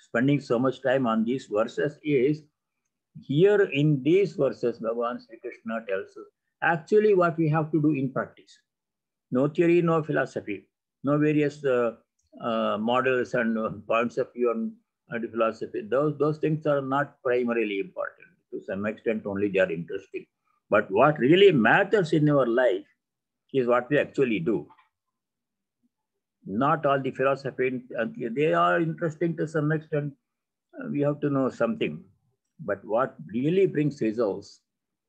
spending so much time on these verses is here in these verses, Bhagavan Sri Krishna tells us actually what we have to do in practice. No theory, no philosophy, no various models and points of view on the philosophy. Those things are not primarily important. To some extent, only they are interesting. But what really matters in our life is what we actually do. Not all the philosophy, they are interesting to some extent. We have to know something. But what really brings results,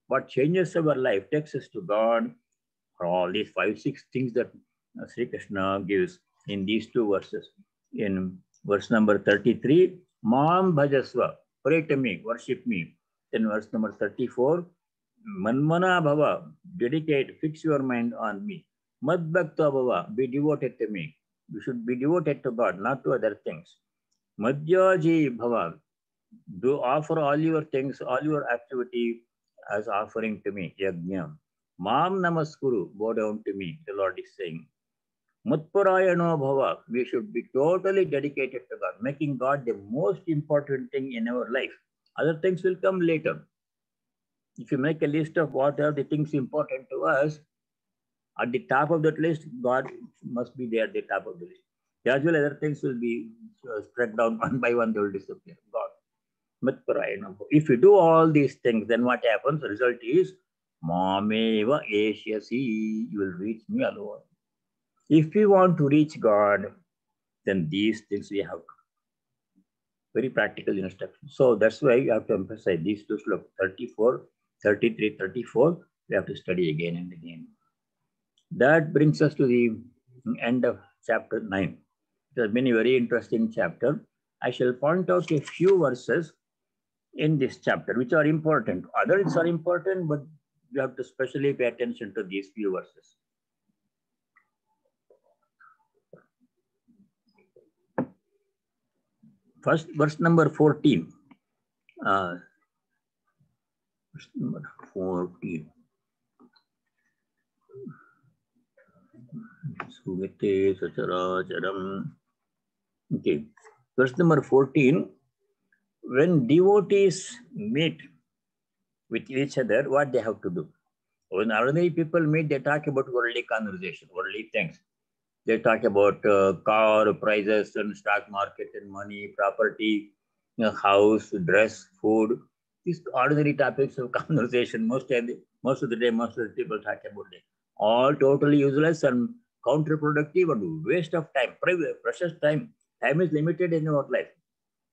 what changes our life, takes us to God, are all these 5-6 things that Sri Krishna gives in these two verses. In verse number 33, Mam Bhajasva, pray to me, worship me. Then verse number 34, Manmana Bhava, dedicate, fix your mind on me. Mad Bhakta Bhava, be devoted to me. You should be devoted to God, not to other things. Madhyaji Bhava, do offer all your things, all your activity as offering to me, Yajna. Mam Namaskuru, bow down to me, the Lord is saying. Mutparayano Bhava, we should be totally dedicated to God, making God the most important thing in our life. Other things will come later. If you make a list of what are the things important to us, at the top of that list, God must be there at the top of the list. Gradually, other things will be spread down one by one, they will disappear. God. If you do all these things, then what happens? The result is, Mameva Eshyasi, you will reach me alone. If we want to reach God, then these things we have to. Very practical instructions. So that's why you have to emphasize these two slokas, 34, 33, 34, we have to study again and again. That brings us to the end of chapter 9. It has been a very interesting chapter. I shall point out a few verses in this chapter which are important. Others are important, but you have to specially pay attention to these few verses. First, verse number 14. Verse number 14. Okay, verse number 14. When devotees meet with each other, what they have to do? When ordinary people meet, they talk about worldly conversation, worldly things. They talk about car prices and stock market and money, property, house, dress, food. These ordinary topics of conversation. Most of the people talk about it. All totally useless and counterproductive and waste of time, precious time. Time is limited in our life.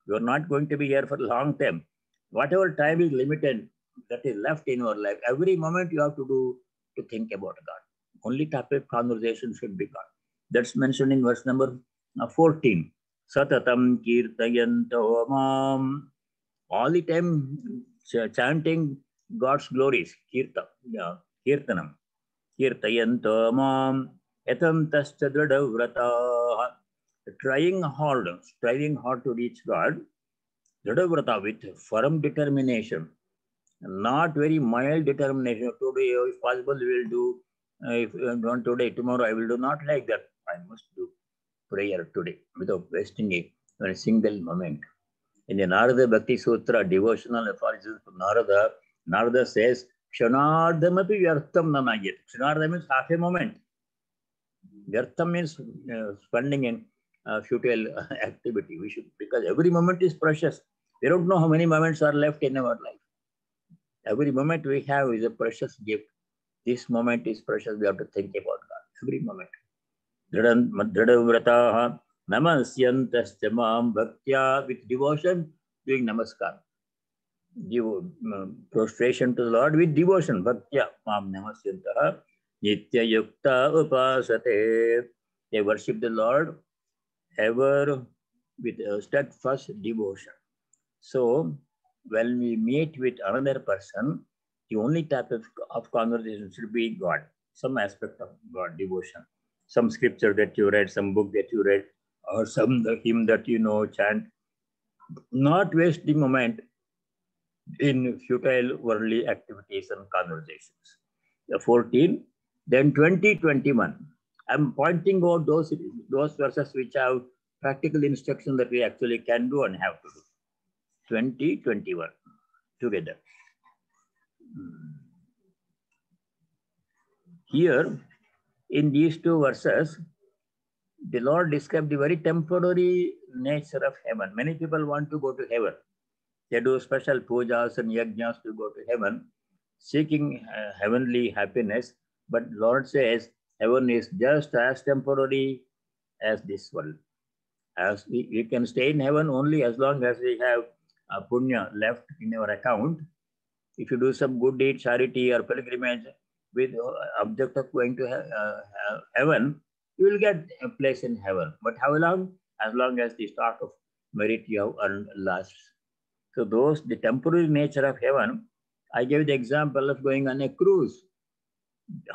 You are not going to be here for a long time. Whatever time is limited, that is left in our life, every moment you have to do to think about God. Only topic of conversation should be God. That's mentioned in verse number 14. Satatam kirtayanto mam. All the time chanting God's glories. Kirtanam. Kirtayanto mam. Etam tascha dradavrata. Striving hard to reach God. Dradavrata, with firm determination. Not very mild determination. Today, if possible, we will do. If not today, tomorrow I will do. Not like that. I must do prayer today without wasting a single moment. In the Narada Bhakti Sutra, devotional aphorisms from Narada, Narada says, Kshanardhamapi vyartham nanayat. Kshanardha means half a moment. Vyartham means spending in futile activity. We should, because every moment is precious. We don't know how many moments are left in our life. Every moment we have is a precious gift. This moment is precious. We have to think about God. Every moment. Dradavrataha namasyantasya mam bhaktya, with devotion, doing namaskar. Prostration to the Lord with devotion. Bhaktya mam namasyantaha nitya yukta upasate. They worship the Lord ever with a steadfast devotion. So, when we meet with another person, the only type of conversation should be God, some aspect of God, devotion, some scripture that you read, some book that you read, or some hymn that you know, chant. Not waste the moment in futile worldly activities and conversations. 14, then 2021. I'm pointing out those verses which have practical instruction that we actually can do and have to do. 2021 together. Here, in these two verses, the Lord described the very temporary nature of heaven. Many people want to go to heaven. They do special pujas and yajnas to go to heaven, seeking heavenly happiness. But Lord says heaven is just as temporary as this world. As we can stay in heaven only as long as we have punya left in our account. If you do some good deed, charity or pilgrimage with object of going to heaven, you will get a place in heaven. But how long? As long as the stock of merit you have earned lasts. So the temporary nature of heaven, I gave the example of going on a cruise.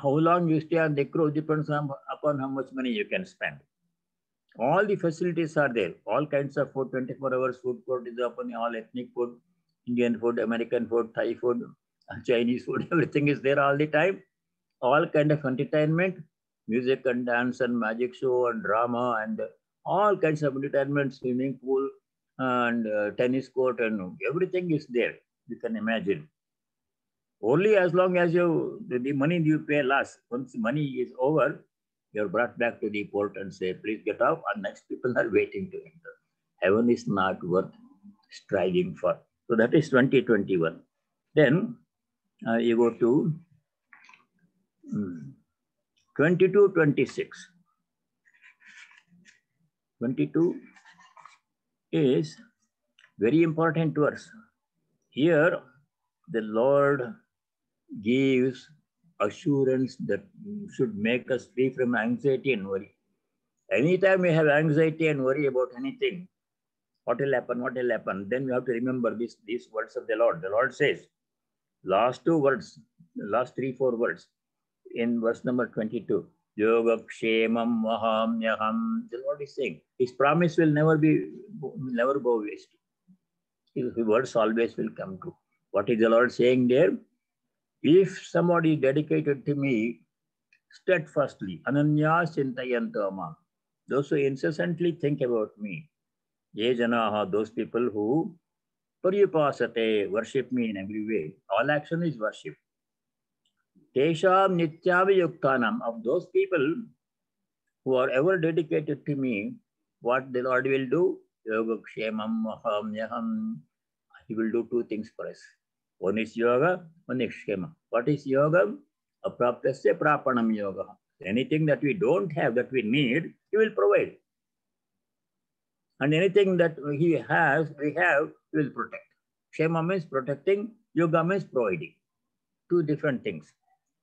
How long you stay on the cruise depends upon how much money you can spend. All the facilities are there. All kinds of food, 24 hours food court is open, all ethnic food, Indian food, American food, Thai food, Chinese food, everything is there all the time. All kind of entertainment, music and dance and magic show and drama and all kinds of entertainment, swimming pool and tennis court and everything is there. You can imagine. Only as long as the money you pay lasts. Once money is over, you're brought back to the port and say, please get off, and next people are waiting to enter. Heaven is not worth striving for. So that is 2021. Then you go to 22-26. 22 is very important to us. Here, the Lord gives assurance that should make us free from anxiety and worry. Anytime we have anxiety and worry about anything, what will happen, then we have to remember these words of the Lord. The Lord says, last 3-4 words in verse number 22, Yoga Kshemam Mahamyaham. The Lord is saying, His promise will never go waste. His words always will come true. What is the Lord saying there? If somebody is dedicated to me steadfastly, Ananya Chintayantama, those who incessantly think about me, Ye Janaha, those people who Paripasate, worship me in every way. All action is worship. Tesham Nityavayuktanam, of those people who are ever dedicated to me, what the Lord will do? Yoga Kshemam Mahamyaham. He will do two things for us. One is yoga, one is kshema. What is yoga? Apraptasya prapanam yoga. Anything that we don't have, that we need, He will provide. And anything that we have, he will protect. Kshema means protecting, yoga means providing. Two different things.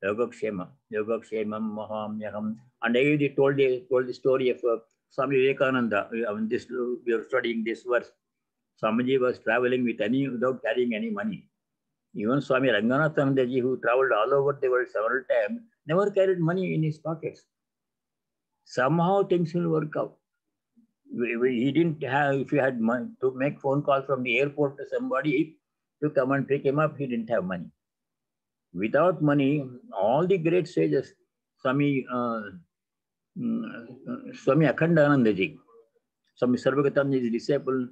Yoga Kshemam Mahamyaham. And I told the story of Swami Vivekananda. We are studying this verse. Swamiji was traveling without carrying any money. Even Swami Ranganathanandaji, who traveled all over the world several times, never carried money in his pockets. Somehow things will work out. He didn't have, if you had money to make phone call from the airport to somebody to come and pick him up, he didn't have money. Without money, all the great sages, Swami Akhandanandaji, Swami Sarvagatanji's disciple,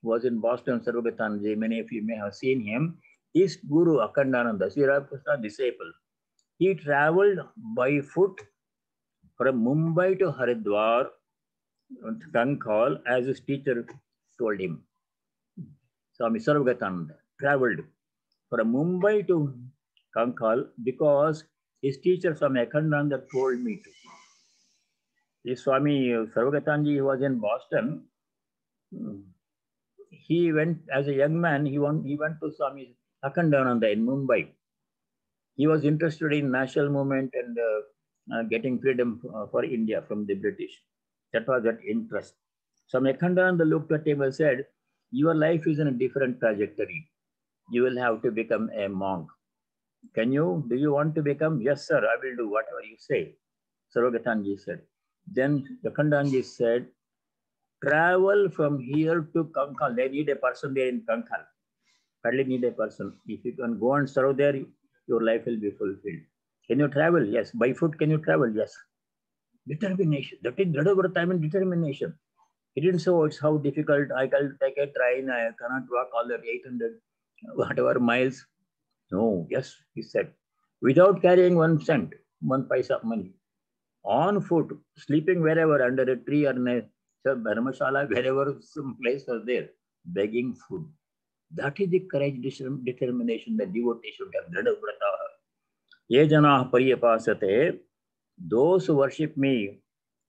was in Boston, Sarvagatanji, many of you may have seen him. His guru, Akhandananda, Sri Ramakrishna's disciple, he traveled by foot from Mumbai to Haridwar, Kankhal, as his teacher told him. Swami Sarvagatananda traveled from Mumbai to Kankhal because his teacher Swami Akhandananda told me to. This Swami Sarvagatanji was in Boston. He went as a young man. He went to Swami Akhandananda in Mumbai. He was interested in national movement and getting freedom for India from the British. That was that interest. Swami Akhandananda looked at him and said, your life is in a different trajectory. You will have to become a monk. Do you want to become? Yes, sir, I will do whatever you say. Sarvagatanji said. Then Akhandanji said, travel from here to Kankhal. They need a person there in Kankhal. hardly need a person. If you can go and serve there, your life will be fulfilled. Can you travel? Yes. By foot, can you travel? Yes. Determination. That is time and determination. He didn't say, oh, it's how difficult. I can take a train. I cannot walk all the 800 whatever miles. No. Yes, he said. Without carrying 1 cent, 1 paisa of money. On foot, sleeping wherever, under a tree or in a dharmashala, wherever some place was there, begging food. That is the courage, determination that devotee should have. Ye janah pariyapasate, those who worship me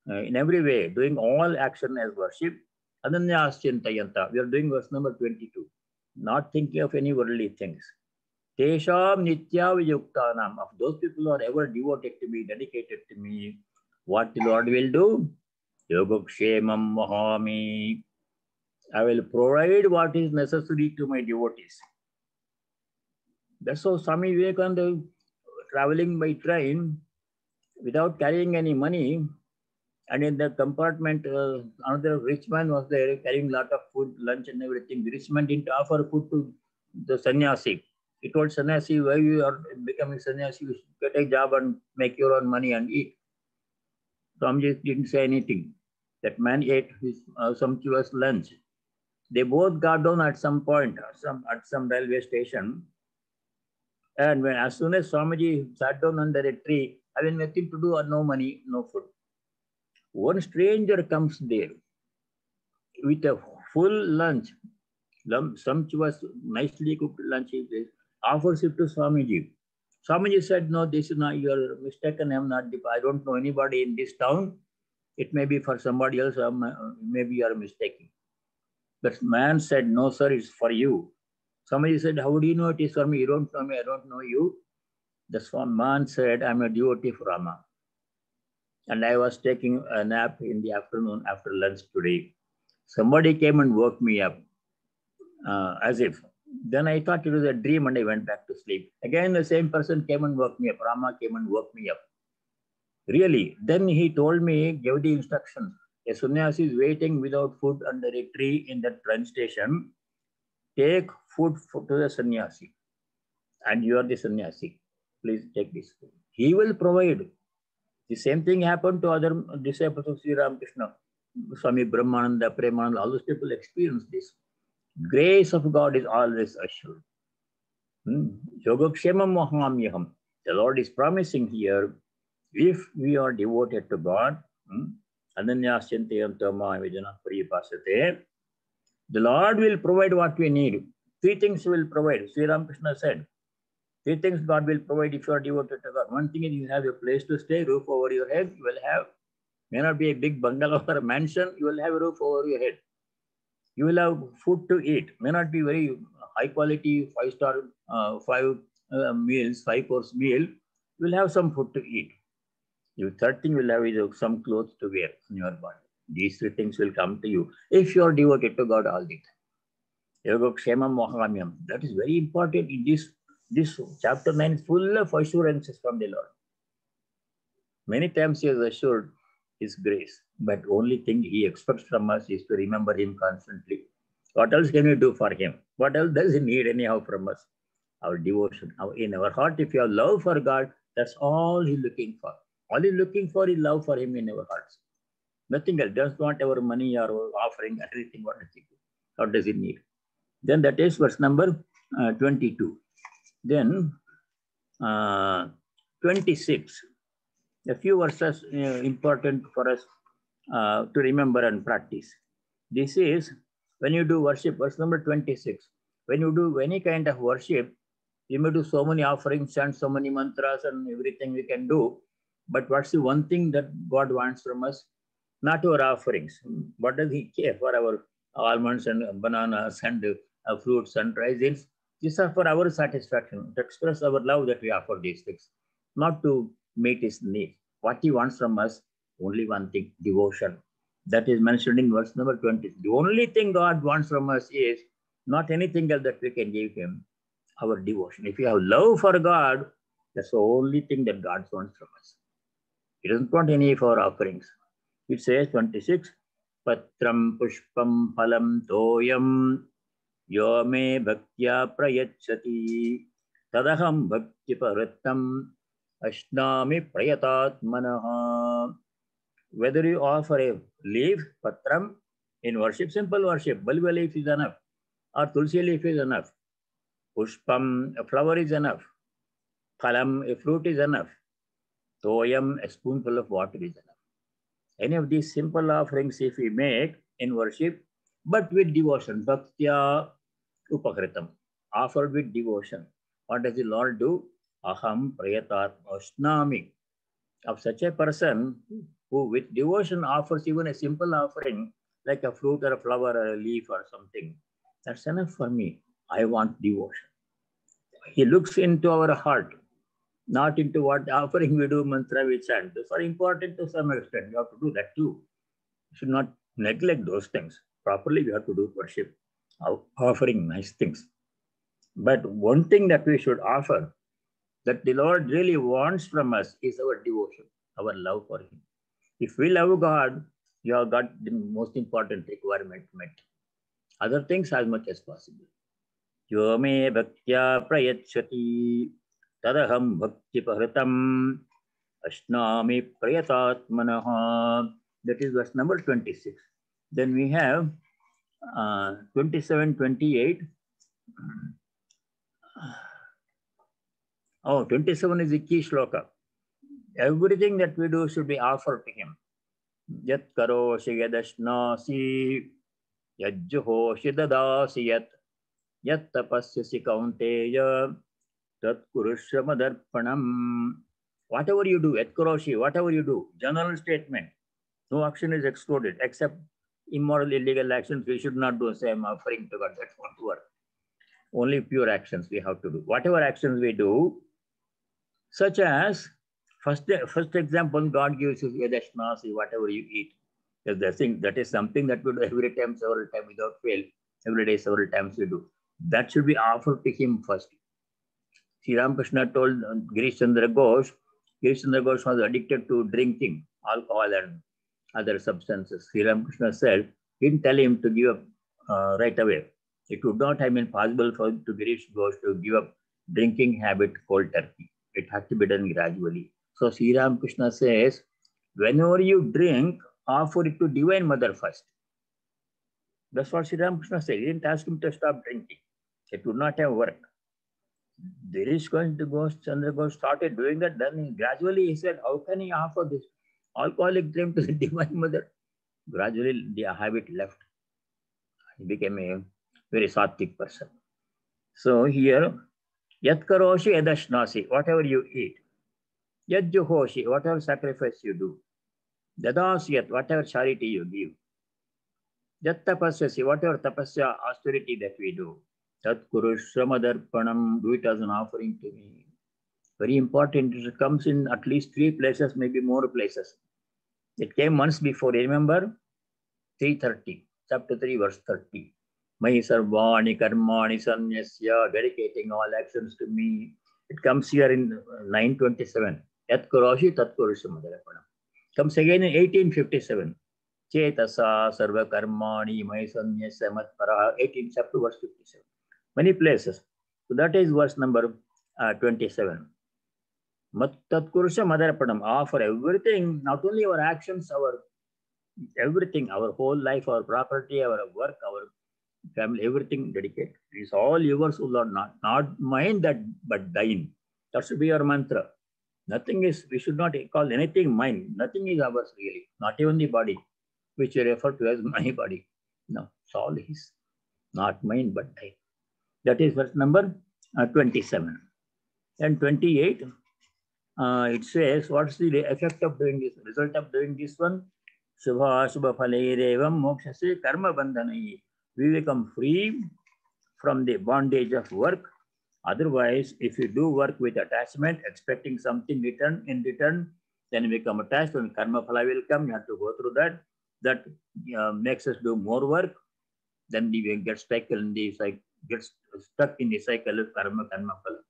in every way, doing all action as worship, ananyas chintayanta. We are doing verse number 22. Not thinking of any worldly things. Tesham nitya vijuktanam. Of those people who are ever devoted to me, dedicated to me, what the Lord will do? Yogakshemam mahami. I will provide what is necessary to my devotees. That's how Swami Vivekananda, traveling by train without carrying any money, and in the compartment, another rich man was there carrying a lot of food, lunch and everything. The rich man didn't offer food to the sannyasi. He told sannyasi, why you are becoming sannyasi, you get a job and make your own money and eat. Swamiji didn't say anything. That man ate his sumptuous lunch. They both got down at some point, at some railway station. And as soon as Swamiji sat down under a tree, having nothing to do or no money, no food, one stranger comes there with a full lunch, sumptuous, nicely cooked lunch, offers it to Swamiji. Swamiji said, no, this is not, you're mistaken. I don't know anybody in this town. It may be for somebody else, or maybe you are mistaken. But man said, no, sir, it's for you. Somebody said, how do you know it is for me? You don't know me, I don't know you. The man said, I'm a devotee of Rama. And I was taking a nap in the afternoon after lunch today. Somebody came and woke me up, as if. Then I thought it was a dream and I went back to sleep. Again, the same person came and woke me up. Rama came and woke me up. Really. Then he told me, gave the instructions. A sannyasi is waiting without food under a tree in that train station. Take food to the sannyasi. And you are the sannyasi. Please take this food. He will provide. The same thing happened to other disciples of Sri Ramakrishna. Swami Brahmananda, Premananda, all those people experienced this. Grace of God is always assured. Yogakshemam mahamyaham. The Lord is promising here, if we are devoted to God, the Lord will provide what we need. 3 things will provide. Sri Ramakrishna said, 3 things God will provide if you are devoted to God. One thing is you have a place to stay, roof over your head. You will have, may not be a big bungalow or a mansion, you will have a roof over your head. You will have food to eat. May not be very high quality, 5-star, 5-course meal. You will have some food to eat. The third thing you will have is some clothes to wear on your body. These 3 things will come to you if you are devoted to God all the time. Yogakshemam mahamyam. That is very important. In this chapter 9 is full of assurances from the Lord. Many times he has assured his grace, but only thing he expects from us is to remember him constantly. What else can we do for him? What else does he need anyhow from us? Our devotion. In our heart, if you have love for God, that's all he's looking for. All he's looking for is love for him in our hearts. Nothing else. Doesn't want our money or offering, everything. What does he need? Then that is verse number 22. Then 26. A few verses important for us to remember and practice. This is when you do worship, verse number 26. When you do any kind of worship, you may do so many offerings and so many mantras and everything we can do. But what's the one thing that God wants from us? Not our offerings. What does he care for our almonds and bananas and fruits and raisins? These are for our satisfaction, to express our love that we offer these things, not to meet his need. What he wants from us, only one thing, devotion. That is mentioned in verse number 20. The only thing God wants from us is not anything else that we can give him, our devotion. If you have love for God, that's the only thing that God wants from us. He doesn't want any of our offerings. It says 26, Patram Pushpam Phalam Toyam. Yo me bhaktya prayachati tadaham bhakti parattam ashnami prayatatmanaha. Whether you offer a leaf, patram, in worship, simple worship, balva leaf is enough, or tulsi leaf is enough, pushpam, a flower is enough, phalam, a fruit is enough, toyam, a spoonful of water is enough. Any of these simple offerings if we make in worship, but with devotion, bhaktya upakritam, offered with devotion. What does the Lord do? Aham prayatat ashnami. Of such a person who with devotion offers even a simple offering like a fruit or a flower or a leaf or something, that's enough for me. I want devotion. He looks into our heart, not into what offering we do, mantra we chant. Those are important to some extent. You have to do that too. You should not neglect those things. Properly, we have to do worship, offering nice things. But one thing that we should offer that the Lord really wants from us is our devotion, our love for Him. If we love God, you have got the most important requirement met. Other things as much as possible. Yo me bhaktya prayachati tadaham bhakti pahritam ashnami prayatatmanaha. That is verse number 26. Then we have 27, 28. Oh, 27 is the key shloka. Everything that we do should be offered to Him. Yat karoshi yadashnasi yajjuhoshi dadasi yat tapasyasi kaunteya tat kurusha madarpanam. Whatever you do, yat karoshi, whatever you do, general statement, no action is excluded except immoral, illegal actions. We should not do the same offering to God. That won't work. Only pure actions we have to do. Whatever actions we do, such as first example, God gives you yadashnasi, whatever you eat. That is something that we do every time, several times without fail. Every day, several times we do. That should be offered to Him first. Sri Ramakrishna told Girish Chandra Ghosh was addicted to drinking alcohol and other substances. Sri Ramakrishna said, didn't tell him to give up right away. It would not have been possible to Girish Ghosh to give up drinking habit cold turkey. It had to be done gradually. So Sri Ramakrishna says, whenever you drink, offer it to Divine Mother first. That's what Sri Ramakrishna said. He didn't ask him to stop drinking. It would not have worked. Girish Chandra Ghosh started doing that. Then gradually he said, how can he offer this alcoholic drink to the Divine Mother? Gradually the habit left. He became a very sattvic person. So here, yat karoshi yadashnasi, whatever you eat. Yad juhoshi, whatever sacrifice you do. Dadasyat, whatever charity you give. Yat tapasyasi, whatever tapasya, austerity that we do. Tat kurushamadarpanam, do it as an offering to me. Very important. It comes in at least 3 places, maybe more places. It came months before. Remember? 3:30, chapter 3, verse 30. Mai sarvani karmani sanyasya, dedicating all actions to me. It comes here in 9:27. Yat karoshi tat kurushamadarpanam. Comes again in 18:57. Chetasa sarva karmani mai sanyasya matpara. 18th chapter, verse 57. Many places. So that is verse number 27. Tatkurusha Madarapanam, offer everything, not only our actions, our everything, our whole life, our property, our work, our family, everything dedicated. It is all yours, O Lord, not mine, but thine. That should be your mantra. Nothing is, we should not call anything mine. Nothing is ours really, not even the body, which we refer to as my body. No, it's all his, not mine, but thine. That is verse number 27. And 28. It says, what's the effect of doing this? Result of doing this one? Shubha Shubha Phalerevam Mokshase Karma Bandhanai. We become free from the bondage of work. Otherwise, if you do work with attachment, expecting something in return, then you become attached and karma phala will come. You have to go through that. That makes us do more work. Then we get stuck in the cycle of karma phala.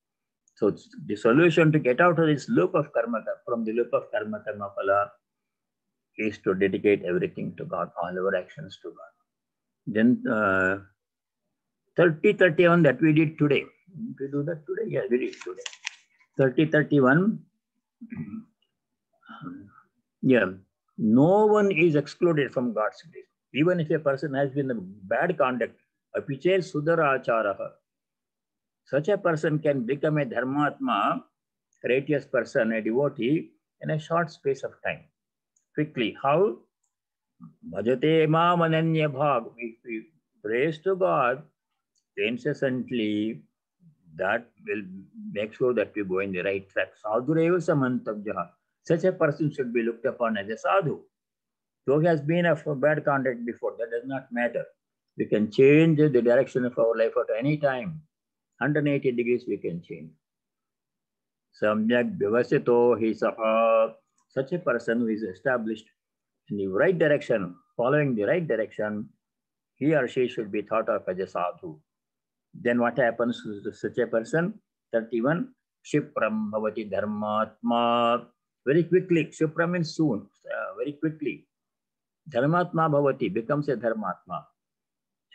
So the solution to get out of this loop of karma, from the loop of karma phala, is to dedicate everything to God, all our actions to God. Then 30-31 that we did today. Did we do that today? Yeah, we did today. 30-31. Yeah. No one is excluded from God's grace. Even if a person has been a bad conduct, apiche sudaracharaha, such a person can become a dharmatma, righteous person, a devotee, in a short space of time. Quickly. How? Bhajate mam ananya bhag. If we praise to God incessantly, that will make sure that we go in the right track. Sadhureva samantavyaha. Such a person should be looked upon as a sadhu. Though he has been of bad conduct before, that does not matter. We can change the direction of our life at any time. 180 degrees we can change. Samyak vyavasito hi saha. Such a person who is established in the right direction, following the right direction, he or she should be thought of as a sadhu. Then what happens to such a person? 31. Shipram bhavati dharmatma. Very quickly. Shipram means soon. Very quickly. Dharmatma bhavati becomes a dharmatma.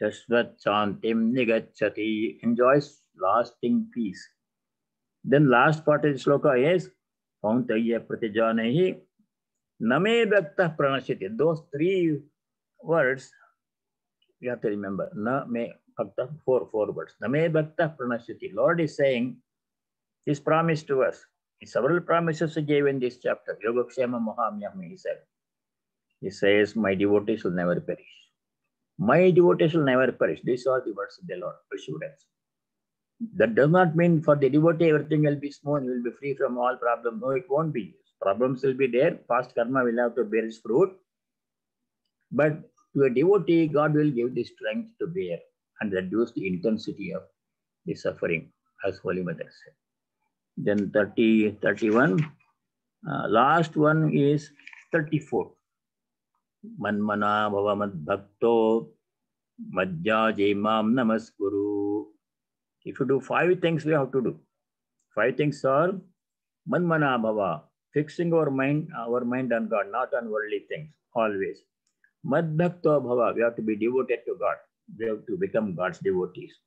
Shashvat chantim nigachati. Enjoys lasting peace. Then last part of the sloka is Pauntaya pratijanehi name bhaktah pranashiti. Those three words you have to remember. Na me bhaktah, four words. Name bhaktah pranashiti. Lord is saying His promise to us. Several promises He gave in this chapter. Yogakshema Mahamyam, He said. He says, my devotees will never perish. My devotees will never perish. These are the words of the Lord, assurance. That does not mean for the devotee everything will be smooth, will be free from all problems. No, it won't be. Problems will be there. Past karma will have to bear its fruit. But to a devotee, God will give the strength to bear and reduce the intensity of the suffering, as Holy Mother said. Then 31. Last one is 34. Manmana bhava mad bhakto madhya jemam namaskuru. If you do 5 things, we have to do. 5 things are manmana bhava, fixing our mind on God, not on worldly things, always. Mad bhakto bhava, we have to be devoted to God. We have to become God's devotees.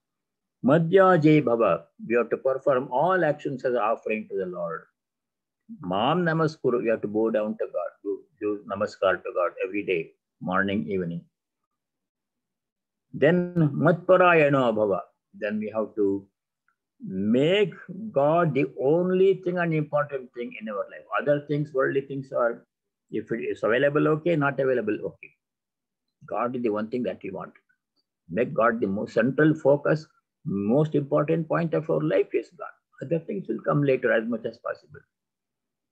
Madhya jay bhava, we have to perform all actions as an offering to the Lord. Mam namaskuru, we have to bow down to God, do namaskar to God every day, morning, evening. Then matparayano bhava, then we have to make God the only thing and important thing in our life. Other things, worldly things are, if it is available, okay, not available, okay. God is the one thing that we want. Make God the most central focus, most important point of our life is God. Other things will come later as much as possible.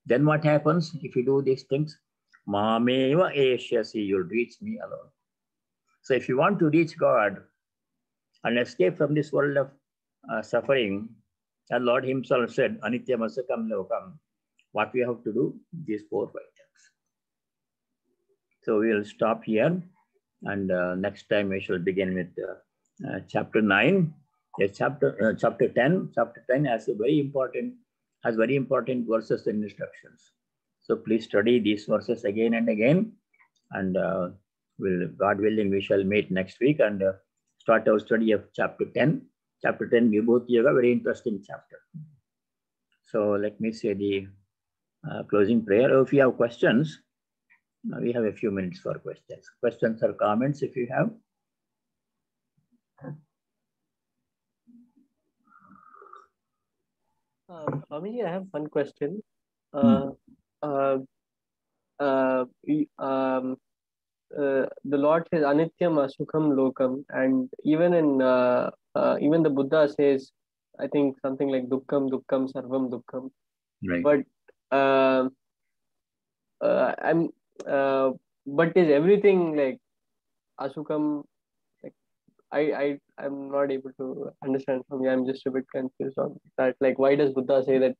Then what happens if you do these things? Mameva eshyasi, you'll reach me alone. So if you want to reach God and escape from this world of suffering, the Lord Himself said, Anitya Masakam Lokam, what we have to do, these 4 items. So we will stop here, and next time we shall begin with chapter 9. Yes, chapter 10. Chapter 10 has very important verses and instructions. So please study these verses again and again, and God willing, we shall meet next week and start our study of chapter 10. Chapter 10, Vibhuti Yoga, very interesting chapter. So let me say the closing prayer. If you have questions, we have a few minutes for questions. Questions or comments if you have. Swamiji, I have one question. The Lord says Anityam Asukham Lokam, and even in even the Buddha says, I think something like Dukkam Dukkam Sarvam Dukkam. Right. But but is everything like Asukham? Like I'm not able to understand from you. I'm just a bit confused on that. Like, why does Buddha say that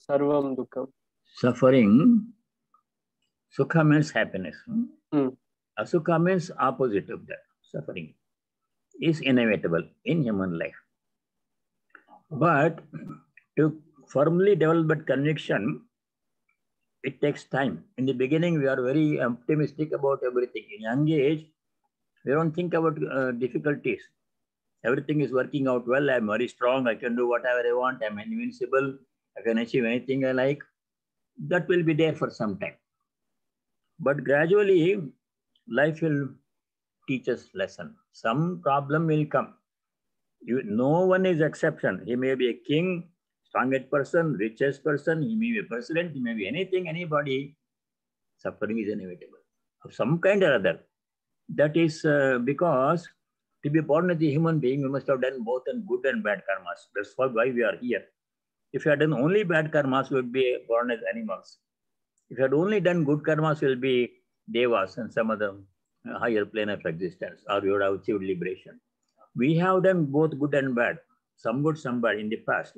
Sarvam Dukkam? Suffering, Sukha means happiness. Asukha means opposite of that. Suffering is inevitable in human life. But to firmly develop that conviction, it takes time. In the beginning, we are very optimistic about everything. In young age, we don't think about difficulties. everything is working out well, I'm very strong, I can do whatever I want, I'm invincible, I can achieve anything I like, that will be there for some time. But gradually, life will teach us lesson. Some problem will come. No one is exception. He may be a king, strongest person, richest person, he may be a president, he may be anything, anybody. Suffering is inevitable of some kind or other. That is because to be born as a human being, we must have done both and good and bad karmas. That's why we are here. If you had done only bad karmas, we would be born as animals. If you had only done good karmas, we will be devas and some other higher plane of existence, or we would have achieved liberation. We have done both good and bad, some good, some bad in the past.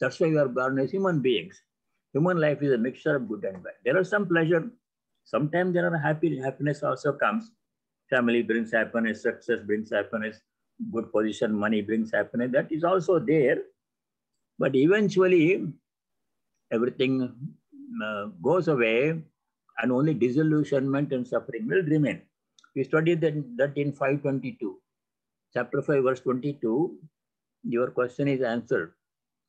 That's why we are born as human beings. Human life is a mixture of good and bad. There are some pleasure. Sometimes there are happiness also comes. Family brings happiness, success brings happiness, good position, money brings happiness. That is also there. But eventually, everything goes away and only disillusionment and suffering will remain. We studied that in 522. Chapter 5, verse 22, your question is answered.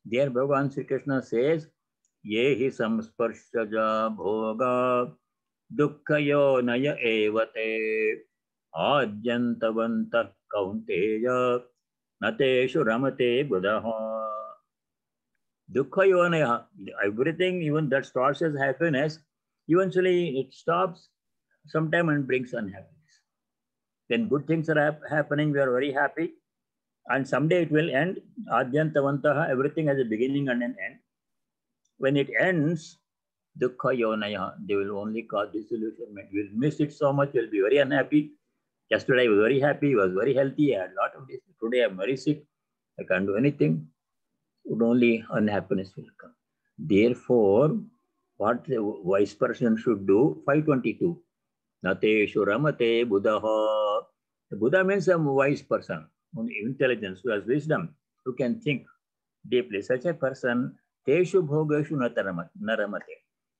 There Bhagavan Sri Krishna says, Yehi samsparshaja bhoga dukkhayo naya evate adyantavantah kaunteya nateshu ramate buddha. Dukkhayo naya, everything even that starts as happiness, eventually it stops sometime and brings unhappiness. When good things are happening, we are very happy. And someday it will end. Adyantavantaha, everything has a beginning and an end. When it ends, dukkha yonaya, they will only cause disillusionment. We'll miss it so much, we'll be very unhappy. Yesterday I was very happy, I was very healthy, I had a lot of this. Today I'm very sick, I can't do anything. Only unhappiness will come. Therefore, what the wise person should do, 522. Nateshu ramate buddha. The Buddha means a wise person, intelligence, who has wisdom, who can think deeply. Such a person, teshu bhogeshu naramate.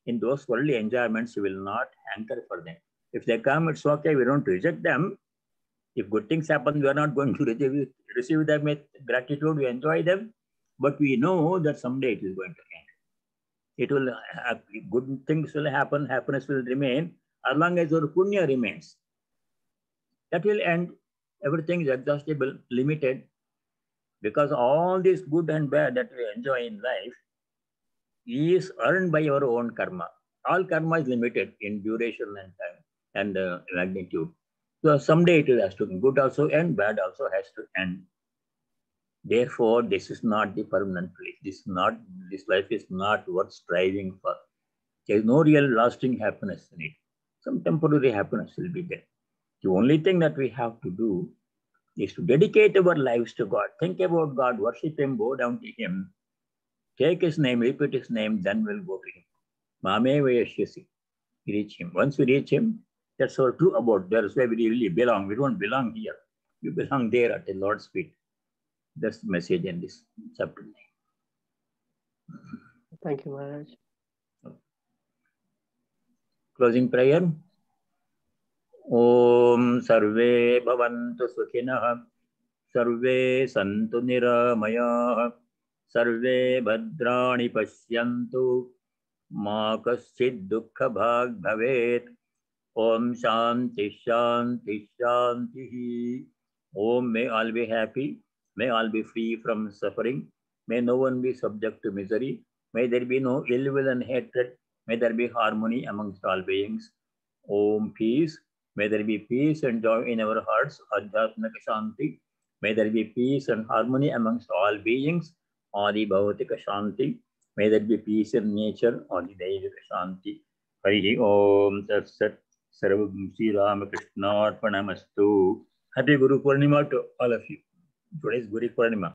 In those worldly enjoyments, you will not hanker for them. If they come, it's okay, we don't reject them. If good things happen, we are not going to receive them with gratitude, we enjoy them. But we know that someday it is going to end. It will good things will happen, happiness will remain, as long as your punya remains. That will end. Everything is exhaustible, limited, because all this good and bad that we enjoy in life is earned by our own karma. All karma is limited in duration and time and magnitude. So someday it has to be good also end, bad also has to end. Therefore, this is not the permanent place. This life is not worth striving for. There is no real lasting happiness in it. Some temporary happiness will be there. The only thing that we have to do is to dedicate our lives to God. Think about God, worship Him, go down to Him, take His name, repeat His name, then we'll go to Him. Mame Vayashyasi. Reach Him. Once we reach Him, that's our true abode. That's where we really belong. We don't belong here. We belong there at the Lord's feet. That's the message in this chapter. Thank you, Maharaj. Closing prayer. Om Sarve Bhavantu Sukhinah, Sarve Santu Niramayah, Sarve Bhadrani Pashyantu, Ma Kaschid Dukkha Bhag Bhavet. Om Shanti Shanti Shanti. Om, may all be happy, may all be free from suffering, may no one be subject to misery, may there be no ill will and hatred, may there be harmony amongst all beings. Om peace. May there be peace and joy in our hearts, Adhyatmika Shanti. May there be peace and harmony amongst all beings, Adi Bhavatika Shanti. May there be peace in nature, Adi Devika Shanti. Harihi Om Tat Sat. Sarvam Sri Ramakrishna Arpanamastu. Happy Guru Purnima to all of you. Today is Guru Purnima.